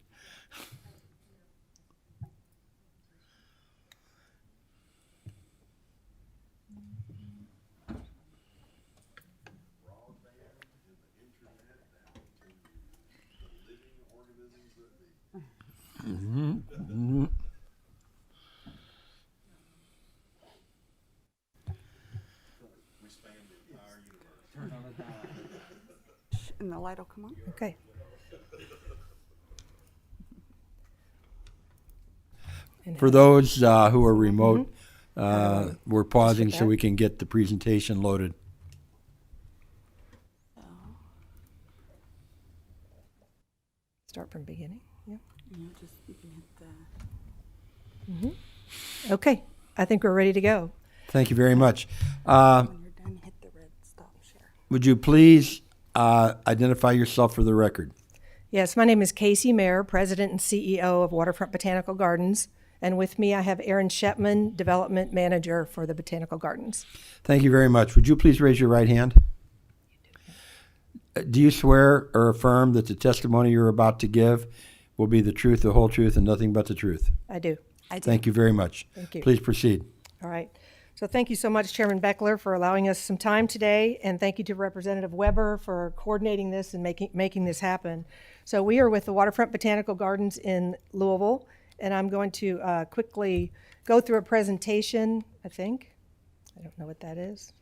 Speaker 14: And the light will come on.
Speaker 13: Okay.
Speaker 1: For those who are remote, we're pausing so we can get the presentation loaded.
Speaker 13: Start from beginning. Yeah.
Speaker 14: Just you can hit the.
Speaker 13: Okay. I think we're ready to go.
Speaker 1: Thank you very much.
Speaker 14: When you're done, hit the red stop share.
Speaker 1: Would you please identify yourself for the record?
Speaker 13: Yes, my name is Casey Mayer, President and CEO of Waterfront Botanical Gardens. And with me, I have Aaron Shepman, Development Manager for the Botanical Gardens.
Speaker 1: Thank you very much. Would you please raise your right hand? Do you swear or affirm that the testimony you're about to give will be the truth, the whole truth, and nothing but the truth?
Speaker 13: I do.
Speaker 1: Thank you very much.
Speaker 13: Thank you.
Speaker 1: Please proceed.
Speaker 13: All right. So thank you so much, Chairman Beckler, for allowing us some time today. And thank you to Representative Weber for coordinating this and making this happen. So we are with the Waterfront Botanical Gardens in Louisville. And I'm going to quickly go through a presentation, I think. I don't know what that is.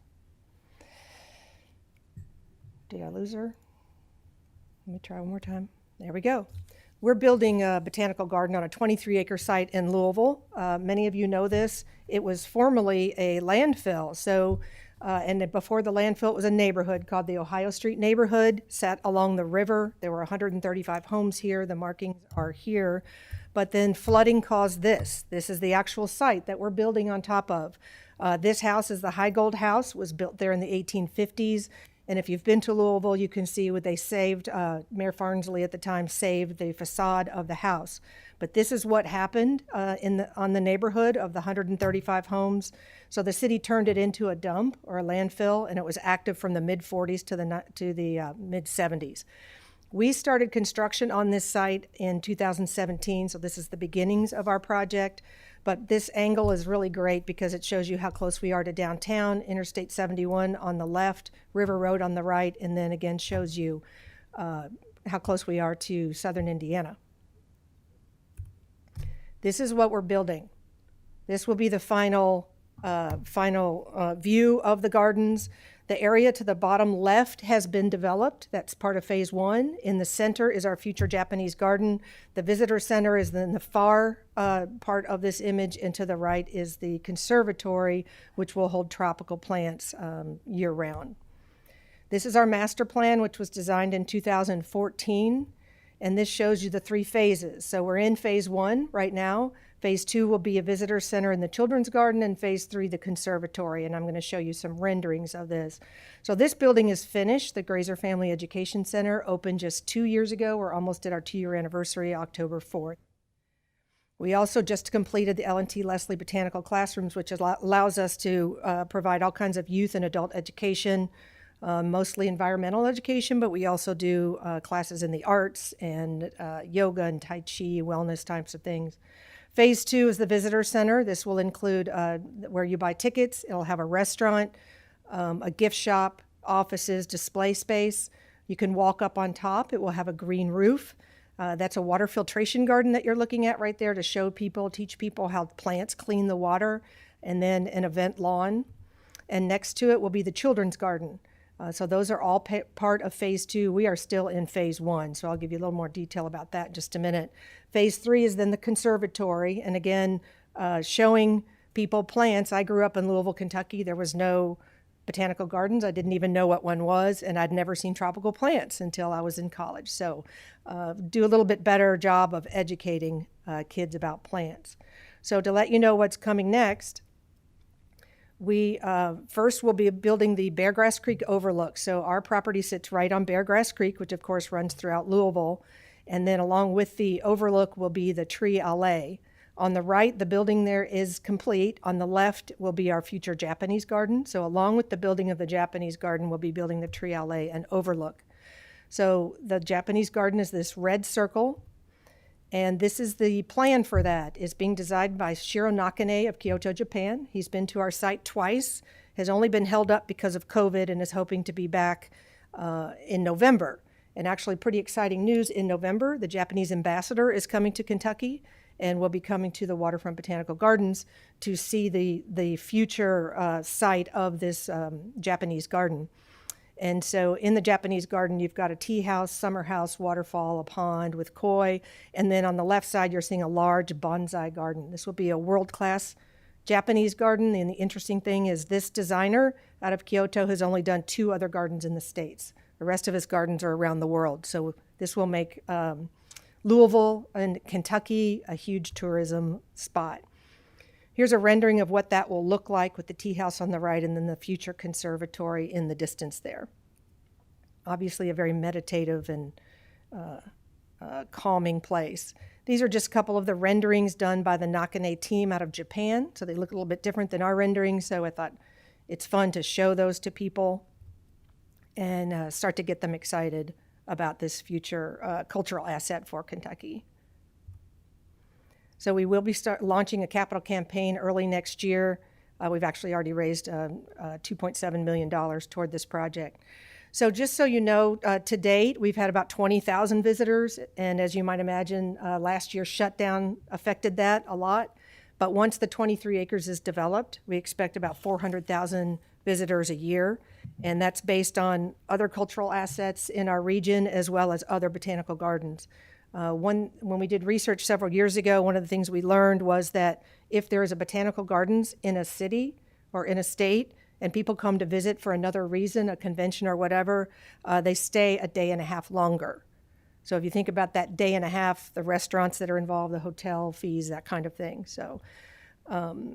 Speaker 13: Did I lose her? Let me try one more time. There we go. We're building a botanical garden on a 23-acre site in Louisville. Many of you know this. It was formerly a landfill. So, and before the landfill, it was a neighborhood called the Ohio Street neighborhood, sat along the river. There were 135 homes here. The markings are here. But then flooding caused this. This is the actual site that we're building on top of. This house is the High Gold House, was built there in the 1850s. And if you've been to Louisville, you can see what they saved. Mayor Farnsley at the time saved the facade of the house. But this is what happened on the neighborhood of the 135 homes. So the city turned it into a dump or a landfill, and it was active from the mid-40s to the mid-70s. We started construction on this site in 2017, so this is the beginnings of our project. But this angle is really great because it shows you how close we are to downtown, Interstate 71 on the left, River Road on the right, and then again shows you how close we are to southern Indiana. This is what we're building. This will be the final final view of the gardens. The area to the bottom left has been developed. That's part of phase 1. In the center is our future Japanese garden. The visitor center is in the far part of this image, and to the right is the conservatory, which will hold tropical plants year-round. This is our master plan, which was designed in 2014, and this shows you the 3 phases. So we're in phase 1 right now. Phase 2 will be a visitor center in the children's garden, and phase 3, the conservatory, and I'm going to show you some renderings of this. So this building is finished. The Grazer Family Education Center opened just 2 years ago. We're almost at our 2-year anniversary, October 4th. We also just completed the L&T Leslie Botanical Classrooms, which allows us to provide all kinds of youth and adult education, mostly environmental education, but we also do classes in the arts and yoga and Tai Chi, wellness types of things. Phase 2 is the visitor center. This will include where you buy tickets. It'll have a restaurant, a gift shop, offices, display space. You can walk up on top. It will have a green roof. That's a water filtration garden that you're looking at right there to show people, teach people how plants clean the water, and then an event lawn. And next to it will be the children's garden. So those are all part of phase 2. We are still in phase 1, so I'll give you a little more detail about that in just a minute. Phase 3 is then the conservatory, and again, showing people plants. I grew up in Louisville, Kentucky. There was no botanical gardens. I didn't even know what one was, and I'd never seen tropical plants until I was in college. So do a little bit better job of educating kids about plants. So to let you know what's coming next, we first will be building the Beargrass Creek Overlook. So our property sits right on Beargrass Creek, which of course runs throughout Louisville. And then along with the overlook will be the tree allée. On the right, the building there is complete. On the left will be our future Japanese garden. So along with the building of the Japanese garden, we'll be building the tree allée and overlook. So the Japanese garden is this red circle. And this is the plan for that. It's being designed by Shiro Nakane of Kyoto, Japan. He's been to our site twice, has only been held up because of COVID, and is hoping to be back in November. And actually pretty exciting news, in November, the Japanese ambassador is coming to Kentucky and will be coming to the Waterfront Botanical Gardens to see the future site of this Japanese garden. And so in the Japanese garden, you've got a tea house, summer house, waterfall, a pond with koi. And then on the left side, you're seeing a large bonsai garden. This will be a world-class Japanese garden. And the interesting thing is this designer out of Kyoto has only done 2 other gardens in the States. The rest of his gardens are around the world. So this will make Louisville and Kentucky a huge tourism spot. Here's a rendering of what that will look like with the tea house on the right and then the future conservatory in the distance there. Obviously a very meditative and calming place. These are just a couple of the renderings done by the Nakane team out of Japan. So they look a little bit different than our renderings. So I thought it's fun to show those to people and start to get them excited about this future cultural asset for Kentucky. So we will be launching a capital campaign early next year. We've actually already raised $2.7 million toward this project. So just so you know, to date, we've had about 20,000 visitors. And as you might imagine, last year's shutdown affected that a lot. But once the 23 acres is developed, we expect about 400,000 visitors a year. And that's based on other cultural assets in our region as well as other botanical gardens. When we did research several years ago, one of the things we learned was that if there is a botanical gardens in a city or in a state and people come to visit for another reason, a convention or whatever, they stay a day and a half longer. So if you think about that day and a half, the restaurants that are involved, the hotel fees, that kind of thing. So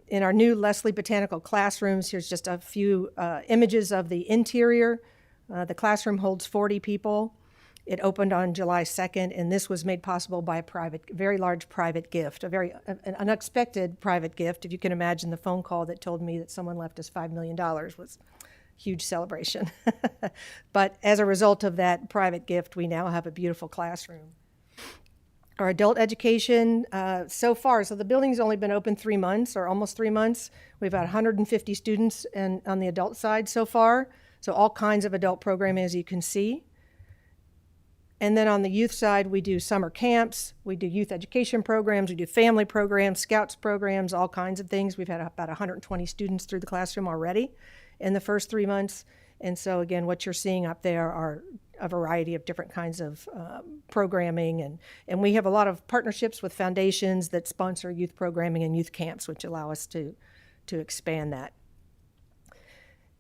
Speaker 13: in our new Leslie Botanical Classrooms, here's just a few images of the interior. The classroom holds 40 people. It opened on July 2nd, and this was made possible by a very large private gift, an unexpected private gift. If you can imagine the phone call that told me that someone left us $5 million was a huge celebration. But as a result of that private gift, we now have a beautiful classroom. Our adult education, so far, so the building's only been open 3 months or almost 3 months. We've had 150 students on the adult side so far, so all kinds of adult programming, as you can see. And then on the youth side, we do summer camps, we do youth education programs, we do family programs, scouts programs, all kinds of things. We've had about 120 students through the classroom already in the first 3 months. And so again, what you're seeing up there are a variety of different kinds of programming. And we have a lot of partnerships with foundations that sponsor youth programming and youth camps, which allow us to expand that.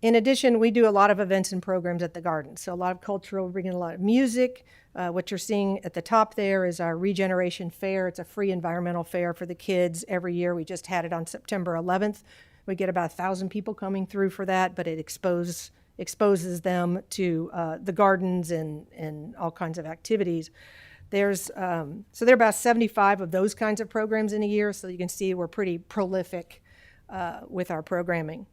Speaker 13: In addition, we do a lot of events and programs at the garden. So a lot of cultural, we bring in a lot of music. What you're seeing at the top there is our Regeneration Fair. It's a free environmental fair for the kids every year. We just had it on September 11th. We get about 1,000 people coming through for that, but it exposes them to the gardens and all kinds of activities. So there are about 75 of those kinds of programs in a year, so you can see we're pretty prolific with our programming.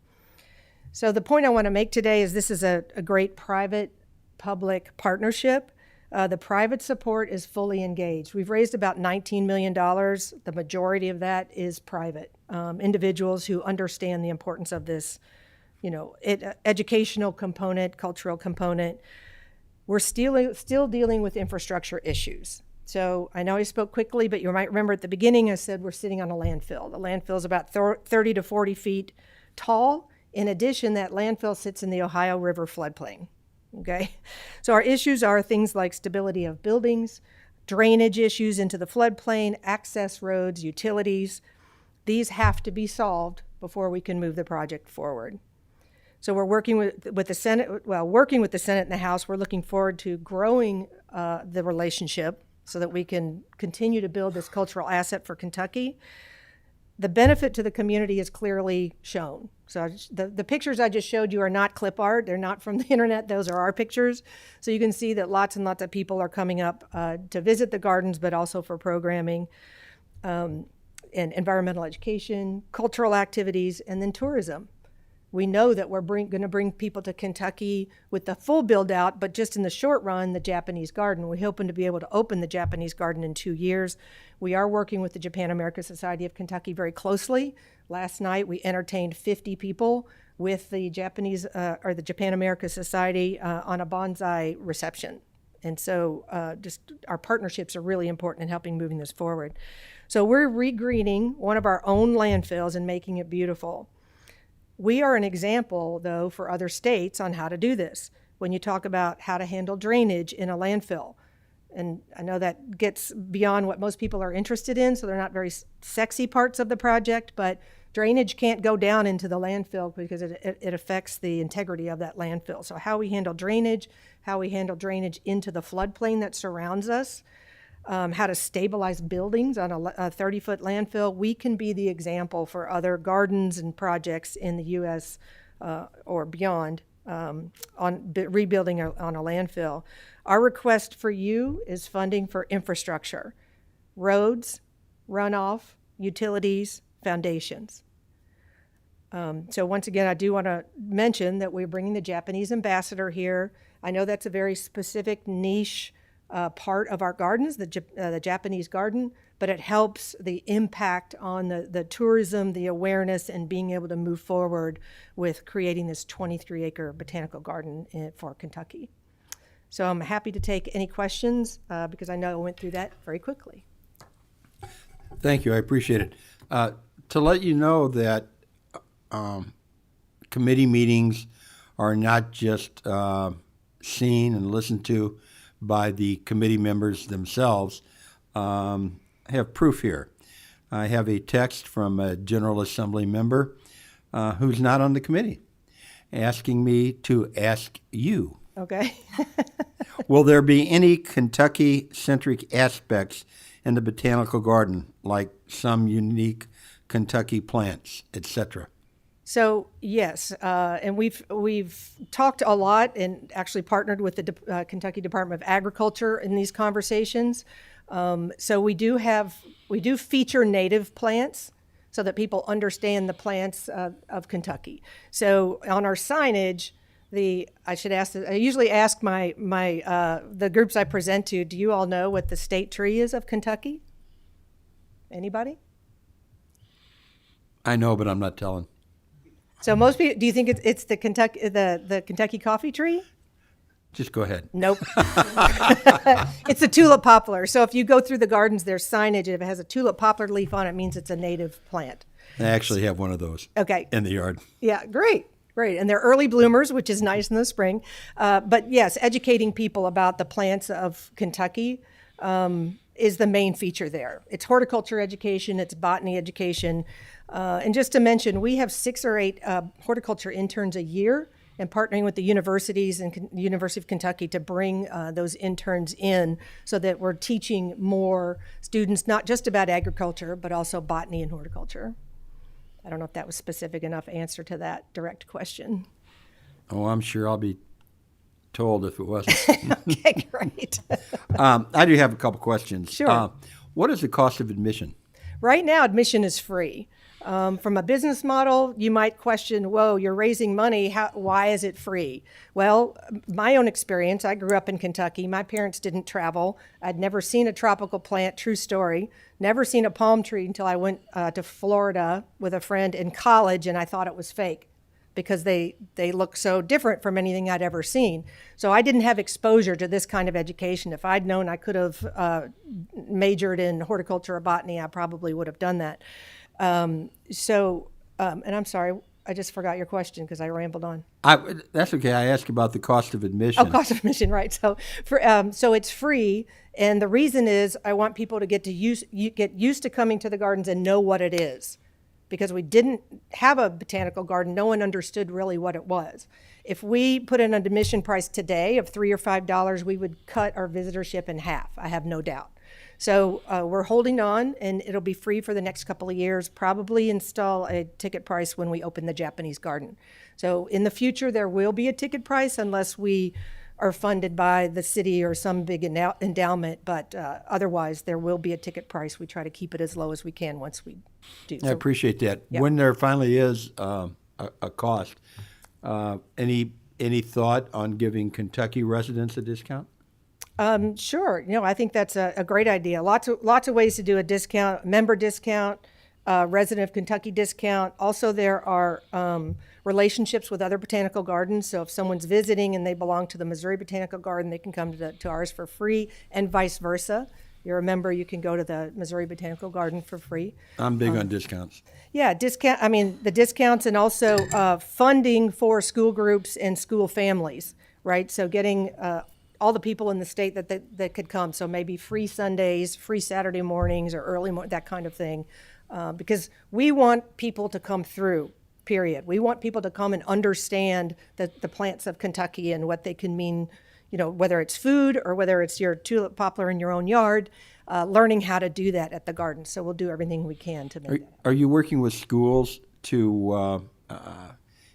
Speaker 13: So the point I want to make today is this is a great private-public partnership. The private support is fully engaged. We've raised about $19 million. The majority of that is private, individuals who understand the importance of this, educational component, cultural component. We're still dealing with infrastructure issues. So I know I spoke quickly, but you might remember at the beginning I said we're sitting on a landfill. The landfill is about 30 to 40 feet tall. In addition, that landfill sits in the Ohio River floodplain. Okay, so our issues are things like stability of buildings, drainage issues into the floodplain, access roads, utilities. These have to be solved before we can move the project forward. So we're working with the Senate. Working with the Senate and the House, we're looking forward to growing the relationship so that we can continue to build this cultural asset for Kentucky. The benefit to the community is clearly shown. So the pictures I just showed you are not clip art. They're not from the internet. Those are our pictures. So you can see that lots and lots of people are coming up to visit the gardens, but also for programming and environmental education, cultural activities, and then tourism. We know that we're going to bring people to Kentucky with the full build out, but just in the short run, the Japanese garden. We're hoping to be able to open the Japanese garden in 2 years. We are working with the Japan American Society of Kentucky very closely. Last night, we entertained 50 people with the the Japan American Society on a bonsai reception. And so just our partnerships are really important in helping moving this forward. So we're regreening one of our own landfills and making it beautiful. We are an example, though, for other states on how to do this. When you talk about how to handle drainage in a landfill, and I know that gets beyond what most people are interested in, so they're not very sexy parts of the project, but drainage can't go down into the landfill because it affects the integrity of that landfill. So how we handle drainage into the floodplain that surrounds us, how to stabilize buildings on a 30-foot landfill. We can be the example for other gardens and projects in the U.S. Or beyond on rebuilding on a landfill. Our request for you is funding for infrastructure, roads, runoff, utilities, foundations. So once again, I do want to mention that we're bringing the Japanese ambassador here. I know that's a very specific niche part of our gardens, the Japanese garden, but it helps the impact on the tourism, the awareness, and being able to move forward with creating this 23-acre botanical garden for Kentucky. So I'm happy to take any questions because I know I went through that very quickly.
Speaker 1: Thank you. I appreciate it. To let you know that committee meetings are not just seen and listened to by the committee members themselves. I have proof here. I have a text from a General Assembly member who's not on the committee asking me to ask you.
Speaker 13: Okay.
Speaker 1: Will there be any Kentucky-centric aspects in the botanical garden, like some unique Kentucky plants, etc.?
Speaker 13: So yes, and we've talked a lot and actually partnered with the Kentucky Department of Agriculture in these conversations. So we do feature native plants so that people understand the plants of Kentucky. So on our signage, I usually ask the groups I present to, do you all know what the state tree is of Kentucky? Anybody?
Speaker 1: I know, but I'm not telling.
Speaker 13: So most people, do you think it's the Kentucky coffee tree?
Speaker 1: Just go ahead.
Speaker 13: Nope. It's a tulip poplar. So if you go through the gardens, there's signage. If it has a tulip poplar leaf on it, it means it's a native plant.
Speaker 1: I actually have one of those
Speaker 13: Okay.
Speaker 1: in the yard.
Speaker 13: Yeah, great. Great. And they're early bloomers, which is nice in the spring. But yes, educating people about the plants of Kentucky is the main feature there. It's horticulture education, it's botany education. And just to mention, we have 6 or 8 horticulture interns a year, and partnering with the universities and the University of Kentucky to bring those interns in so that we're teaching more students, not just about agriculture, but also botany and horticulture. I don't know if that was specific enough answer to that direct question.
Speaker 1: Oh, I'm sure I'll be told if it wasn't.
Speaker 13: Okay, great.
Speaker 1: I do have a couple questions.
Speaker 13: Sure.
Speaker 1: What is the cost of admission?
Speaker 13: Right now, admission is free. From a business model, you might question, whoa, you're raising money. Why is it free? Well, my own experience, I grew up in Kentucky. My parents didn't travel. I'd never seen a tropical plant, true story. Never seen a palm tree until I went to Florida with a friend in college, and I thought it was fake because they look so different from anything I'd ever seen. So I didn't have exposure to this kind of education. If I'd known I could have majored in horticulture or botany, I probably would have done that. And I'm sorry, I just forgot your question because I rambled on.
Speaker 1: That's okay. I asked about the cost of admission.
Speaker 13: Oh, cost of admission, right. So so it's free. And the reason is I want people to get used to coming to the gardens and know what it is. Because we didn't have a botanical garden, no one understood really what it was. If we put in an admission price today of $3 or $5, we would cut our visitorship in half, I have no doubt. So we're holding on, and it'll be free for the next couple of years, probably install a ticket price when we open the Japanese garden. So in the future, there will be a ticket price unless we are funded by the city or some big endowment, but otherwise there will be a ticket price. We try to keep it as low as we can once we do.
Speaker 1: I appreciate that.
Speaker 13: Yeah.
Speaker 1: When there finally is a cost, any thought on giving Kentucky residents a discount?
Speaker 13: Sure. I think that's a great idea. Lots of ways to do a discount, member discount, resident of Kentucky discount. Also, there are relationships with other botanical gardens. So if someone's visiting and they belong to the Missouri Botanical Garden, they can come to ours for free, and vice versa. You're a member, you can go to the Missouri Botanical Garden for free.
Speaker 1: I'm big on discounts.
Speaker 13: Yeah, the discounts, and also funding for school groups and school families, right? So getting all the people in the state that could come. So maybe free Sundays, free Saturday mornings, or early that kind of thing. Because we want people to come through, period. We want people to come and understand the plants of Kentucky and what they can mean, whether it's food or whether it's your tulip poplar in your own yard, learning how to do that at the garden. So we'll do everything we can to make that.
Speaker 1: Are you working with schools to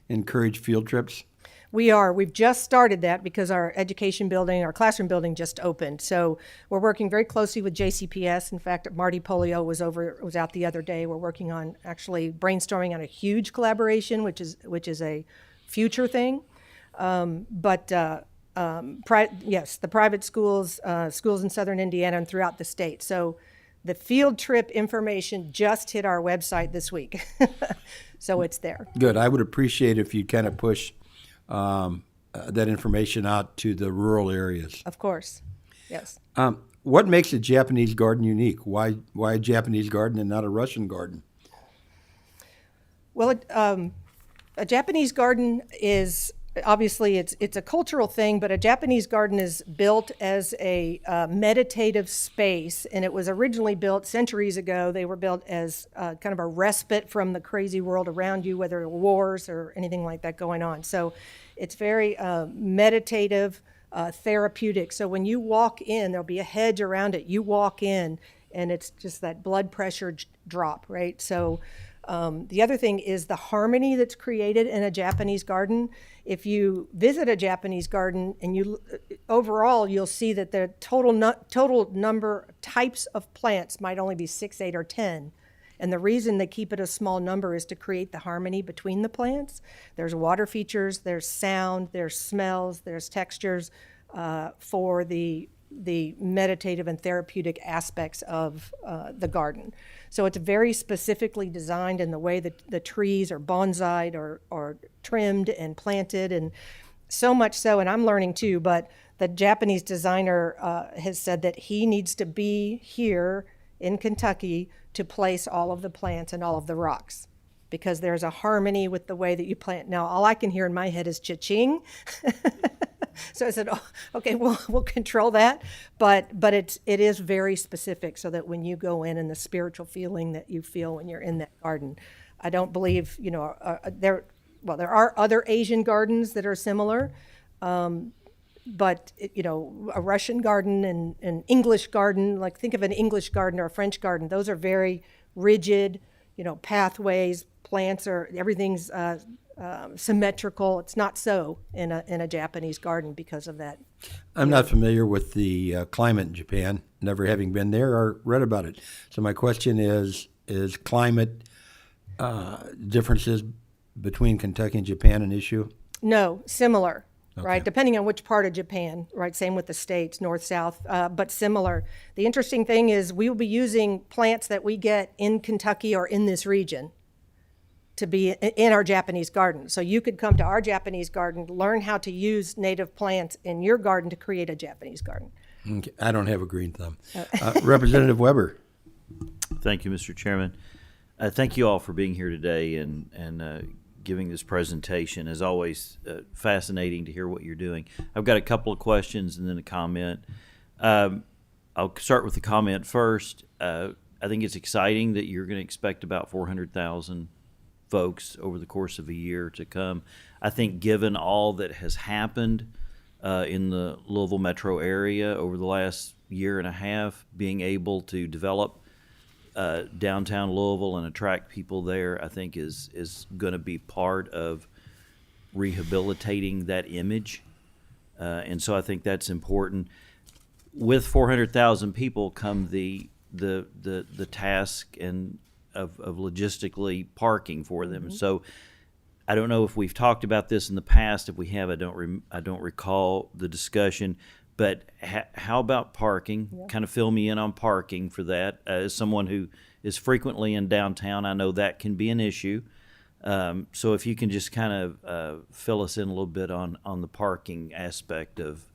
Speaker 1: encourage field trips?
Speaker 13: We are. We've just started that because our education building, our classroom building just opened. So we're working very closely with JCPS. In fact, Marty Polio was out the other day. We're working on actually brainstorming on a huge collaboration, which is a future thing. Yes, the private schools in Southern Indiana and throughout the state. So the field trip information just hit our website this week. So it's there.
Speaker 1: Good. I would appreciate if you kind of push that information out to the rural areas.
Speaker 13: Of course, yes.
Speaker 1: What makes a Japanese garden unique? Why a Japanese garden and not a Russian garden?
Speaker 13: Well, a Japanese garden is obviously it's a cultural thing, but a Japanese garden is built as a meditative space, and it was originally built centuries ago. They were built as kind of a respite from the crazy world around you, whether wars or anything like that going on. So it's very meditative, therapeutic. So when you walk in, there'll be a hedge around it. You walk in, and it's just that blood pressure drop, right? So the other thing is the harmony that's created in a Japanese garden. If you visit a Japanese garden and overall, you'll see that the total number types of plants might only be 6, 8, or 10. And the reason they keep it a small number is to create the harmony between the plants. There's water features, there's sound, there's smells, there's textures for the meditative and therapeutic aspects of the garden. So it's very specifically designed in the way that the trees are bonsaied or trimmed and planted. And so much so, and I'm learning too, but the Japanese designer has said that he needs to be here in Kentucky to place all of the plants and all of the rocks, because there's a harmony with the way that you plant. Now, all I can hear in my head is cha-ching. So I said, oh, okay, we'll control that. But it is very specific, so that when you go in and the spiritual feeling that you feel when you're in that garden. I don't believe, there are other Asian gardens that are similar. But a Russian garden and an English garden, like think of an English garden or a French garden, those are very rigid, pathways, plants everything's symmetrical. It's not so in a Japanese garden because of that.
Speaker 1: I'm not familiar with the climate in Japan, never having been there or read about it. So my question is climate differences between Kentucky and Japan an issue?
Speaker 13: No, similar.
Speaker 1: Okay.
Speaker 13: Right, depending on which part of Japan, right? Same with the states, north, south, but similar. The interesting thing is we will be using plants that we get in Kentucky or in this region to be in our Japanese garden. So you could come to our Japanese garden, learn how to use native plants in your garden to create a Japanese garden.
Speaker 1: Okay. I don't have a green thumb. Representative Weber.
Speaker 7: Thank you, Mr. Chairman. Thank you all for being here today and giving this presentation. As always, fascinating to hear what you're doing. I've got a couple of questions and then a comment. I'll start with the comment first. I think it's exciting that you're going to expect about 400,000 folks over the course of a year to come. I think given all that has happened in the Louisville Metro area over the last year and a half, being able to develop downtown Louisville and attract people there, I think is going to be part of rehabilitating that image. And so I think that's important. With 400,000 people come the task and of logistically parking for them. Mm-hmm. So I don't know if we've talked about this in the past. If we have, I don't recall the discussion. But how about parking? Yeah. Kind of fill me in on parking for that. As someone who is frequently in downtown, I know that can be an issue. So if you can just kind of fill us in a little bit on the parking aspect of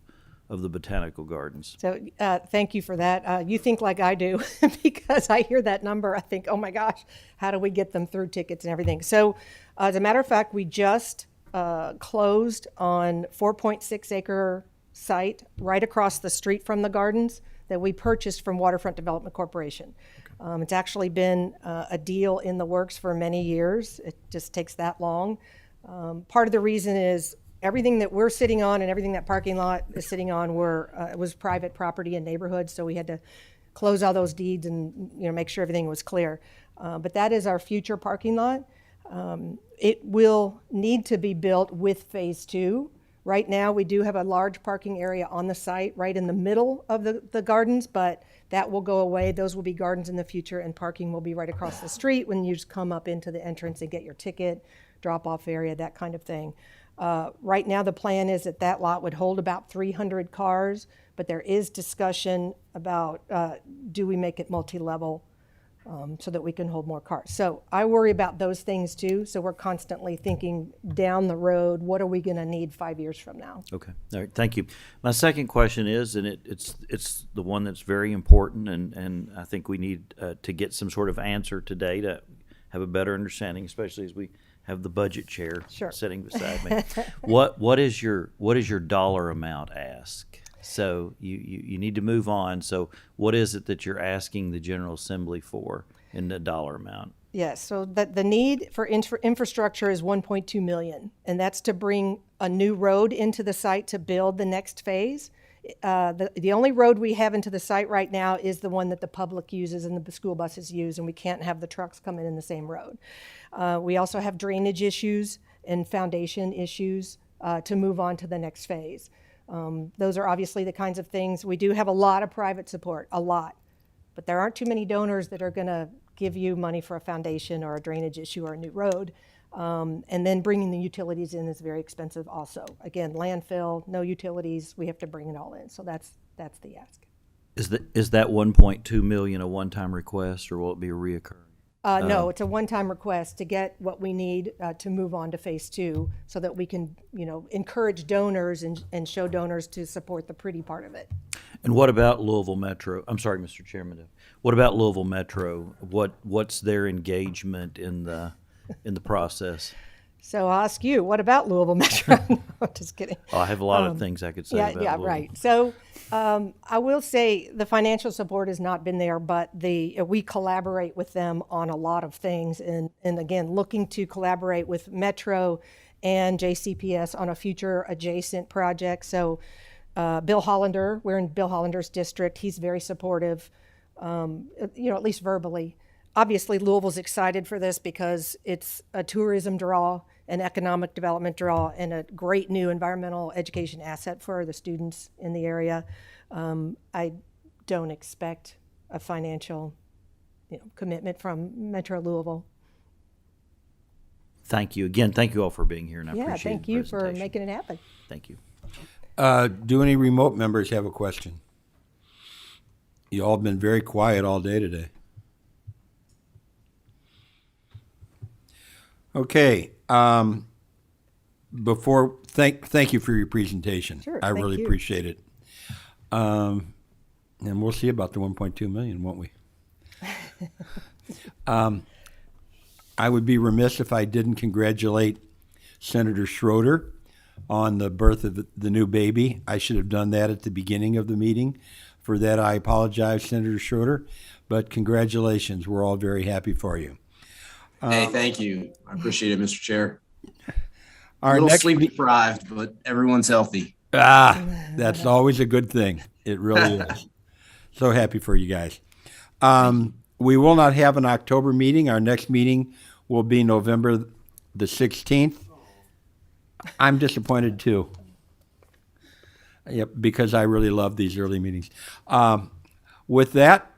Speaker 7: the Botanical Gardens.
Speaker 13: So thank you for that. You think like I do, because I hear that number, I think, oh my gosh, how do we get them through tickets and everything? So as a matter of fact, we just closed on 4.6 acre site right across the street from the gardens that we purchased from Waterfront Development Corporation. Okay. It's actually been a deal in the works for many years. It just takes that long. Part of the reason is everything that we're sitting on and everything that parking lot is sitting on was private property and neighborhoods, so we had to close all those deeds and make sure everything was clear. But that is our future parking lot. It will need to be built with phase 2. Right now, we do have a large parking area on the site right in the middle of the gardens, but that will go away. Those will be gardens in the future, and parking will be right across the street when you just come up into the entrance and get your ticket, drop-off area, that kind of thing. Right now, the plan is that lot would hold about 300 cars, but there is discussion about do we make it multi-level so that we can hold more cars. So I worry about those things too. So we're constantly thinking down the road, what are we going to need 5 years from now?
Speaker 7: Okay. All right. Thank you. My second question is, and it's the one that's very important, and I think we need to get some sort of answer today to have a better understanding, especially as we have the budget chair sitting beside me. What is your dollar amount ask? So you need to move on. So what is it that you're asking the General Assembly for in the dollar amount?
Speaker 13: Yes, so the need for infrastructure is $1.2 million, and that's to bring a new road into the site to build the next phase. The only road we have into the site right now is the one that the public uses and the school buses use, and we can't have the trucks come in the same road. We also have drainage issues and foundation issues to move on to the next phase. Those are obviously the kinds of things. We do have a lot of private support, a lot, but there aren't too many donors that are going to give you money for a foundation or a drainage issue or a new road. And then bringing the utilities in is very expensive also. Again, landfill, no utilities, we have to bring it all in. So that's the ask.
Speaker 7: Is that 1.2 million a one-time request, or will it be a reoccurring?
Speaker 13: No, it's a one-time request to get what we need to move on to phase 2 so that we can, encourage donors and show donors to support the pretty part of it.
Speaker 7: And what about Louisville Metro? I'm sorry, Mr. Chairman. What about Louisville Metro? What's their engagement in the process?
Speaker 13: So I'll ask you, what about Louisville Metro? No, I'm just kidding.
Speaker 7: I have a lot of things I could say about Louisville.
Speaker 13: Right. So I will say the financial support has not been there, but we collaborate with them on a lot of things. And again, looking to collaborate with Metro and JCPS on a future adjacent project. So Bill Hollander, we're in Bill Hollander's district. He's very supportive, at least verbally. Obviously, Louisville's excited for this because it's a tourism draw, an economic development draw, and a great new environmental education asset for the students in the area. I don't expect a financial commitment from Metro Louisville.
Speaker 7: Thank you. Again, thank you all for being here, and I appreciate the
Speaker 13: thank you for
Speaker 7: presentation.
Speaker 13: making it happen.
Speaker 7: Thank you.
Speaker 1: Do any remote members have a question? You all have been very quiet all day today. Okay. Thank you for your presentation.
Speaker 13: Sure,
Speaker 1: I
Speaker 13: thank
Speaker 1: really
Speaker 13: you.
Speaker 1: appreciate it. And we'll see about the 1.2 million, won't we? I would be remiss if I didn't congratulate Senator Schroeder on the birth of the new baby. I should have done that at the beginning of the meeting. For that, I apologize, Senator Schroeder, but congratulations. We're all very happy for you.
Speaker 15: Hey, thank you. I appreciate it, Mr. Chair.
Speaker 1: Our
Speaker 15: A little
Speaker 1: next
Speaker 15: sleep deprived, but everyone's healthy.
Speaker 1: That's always a good thing. It really is. So happy for you guys. We will not have an October meeting. Our next meeting will be November the 16th. I'm disappointed too. Yep, because I really love these early meetings. With that,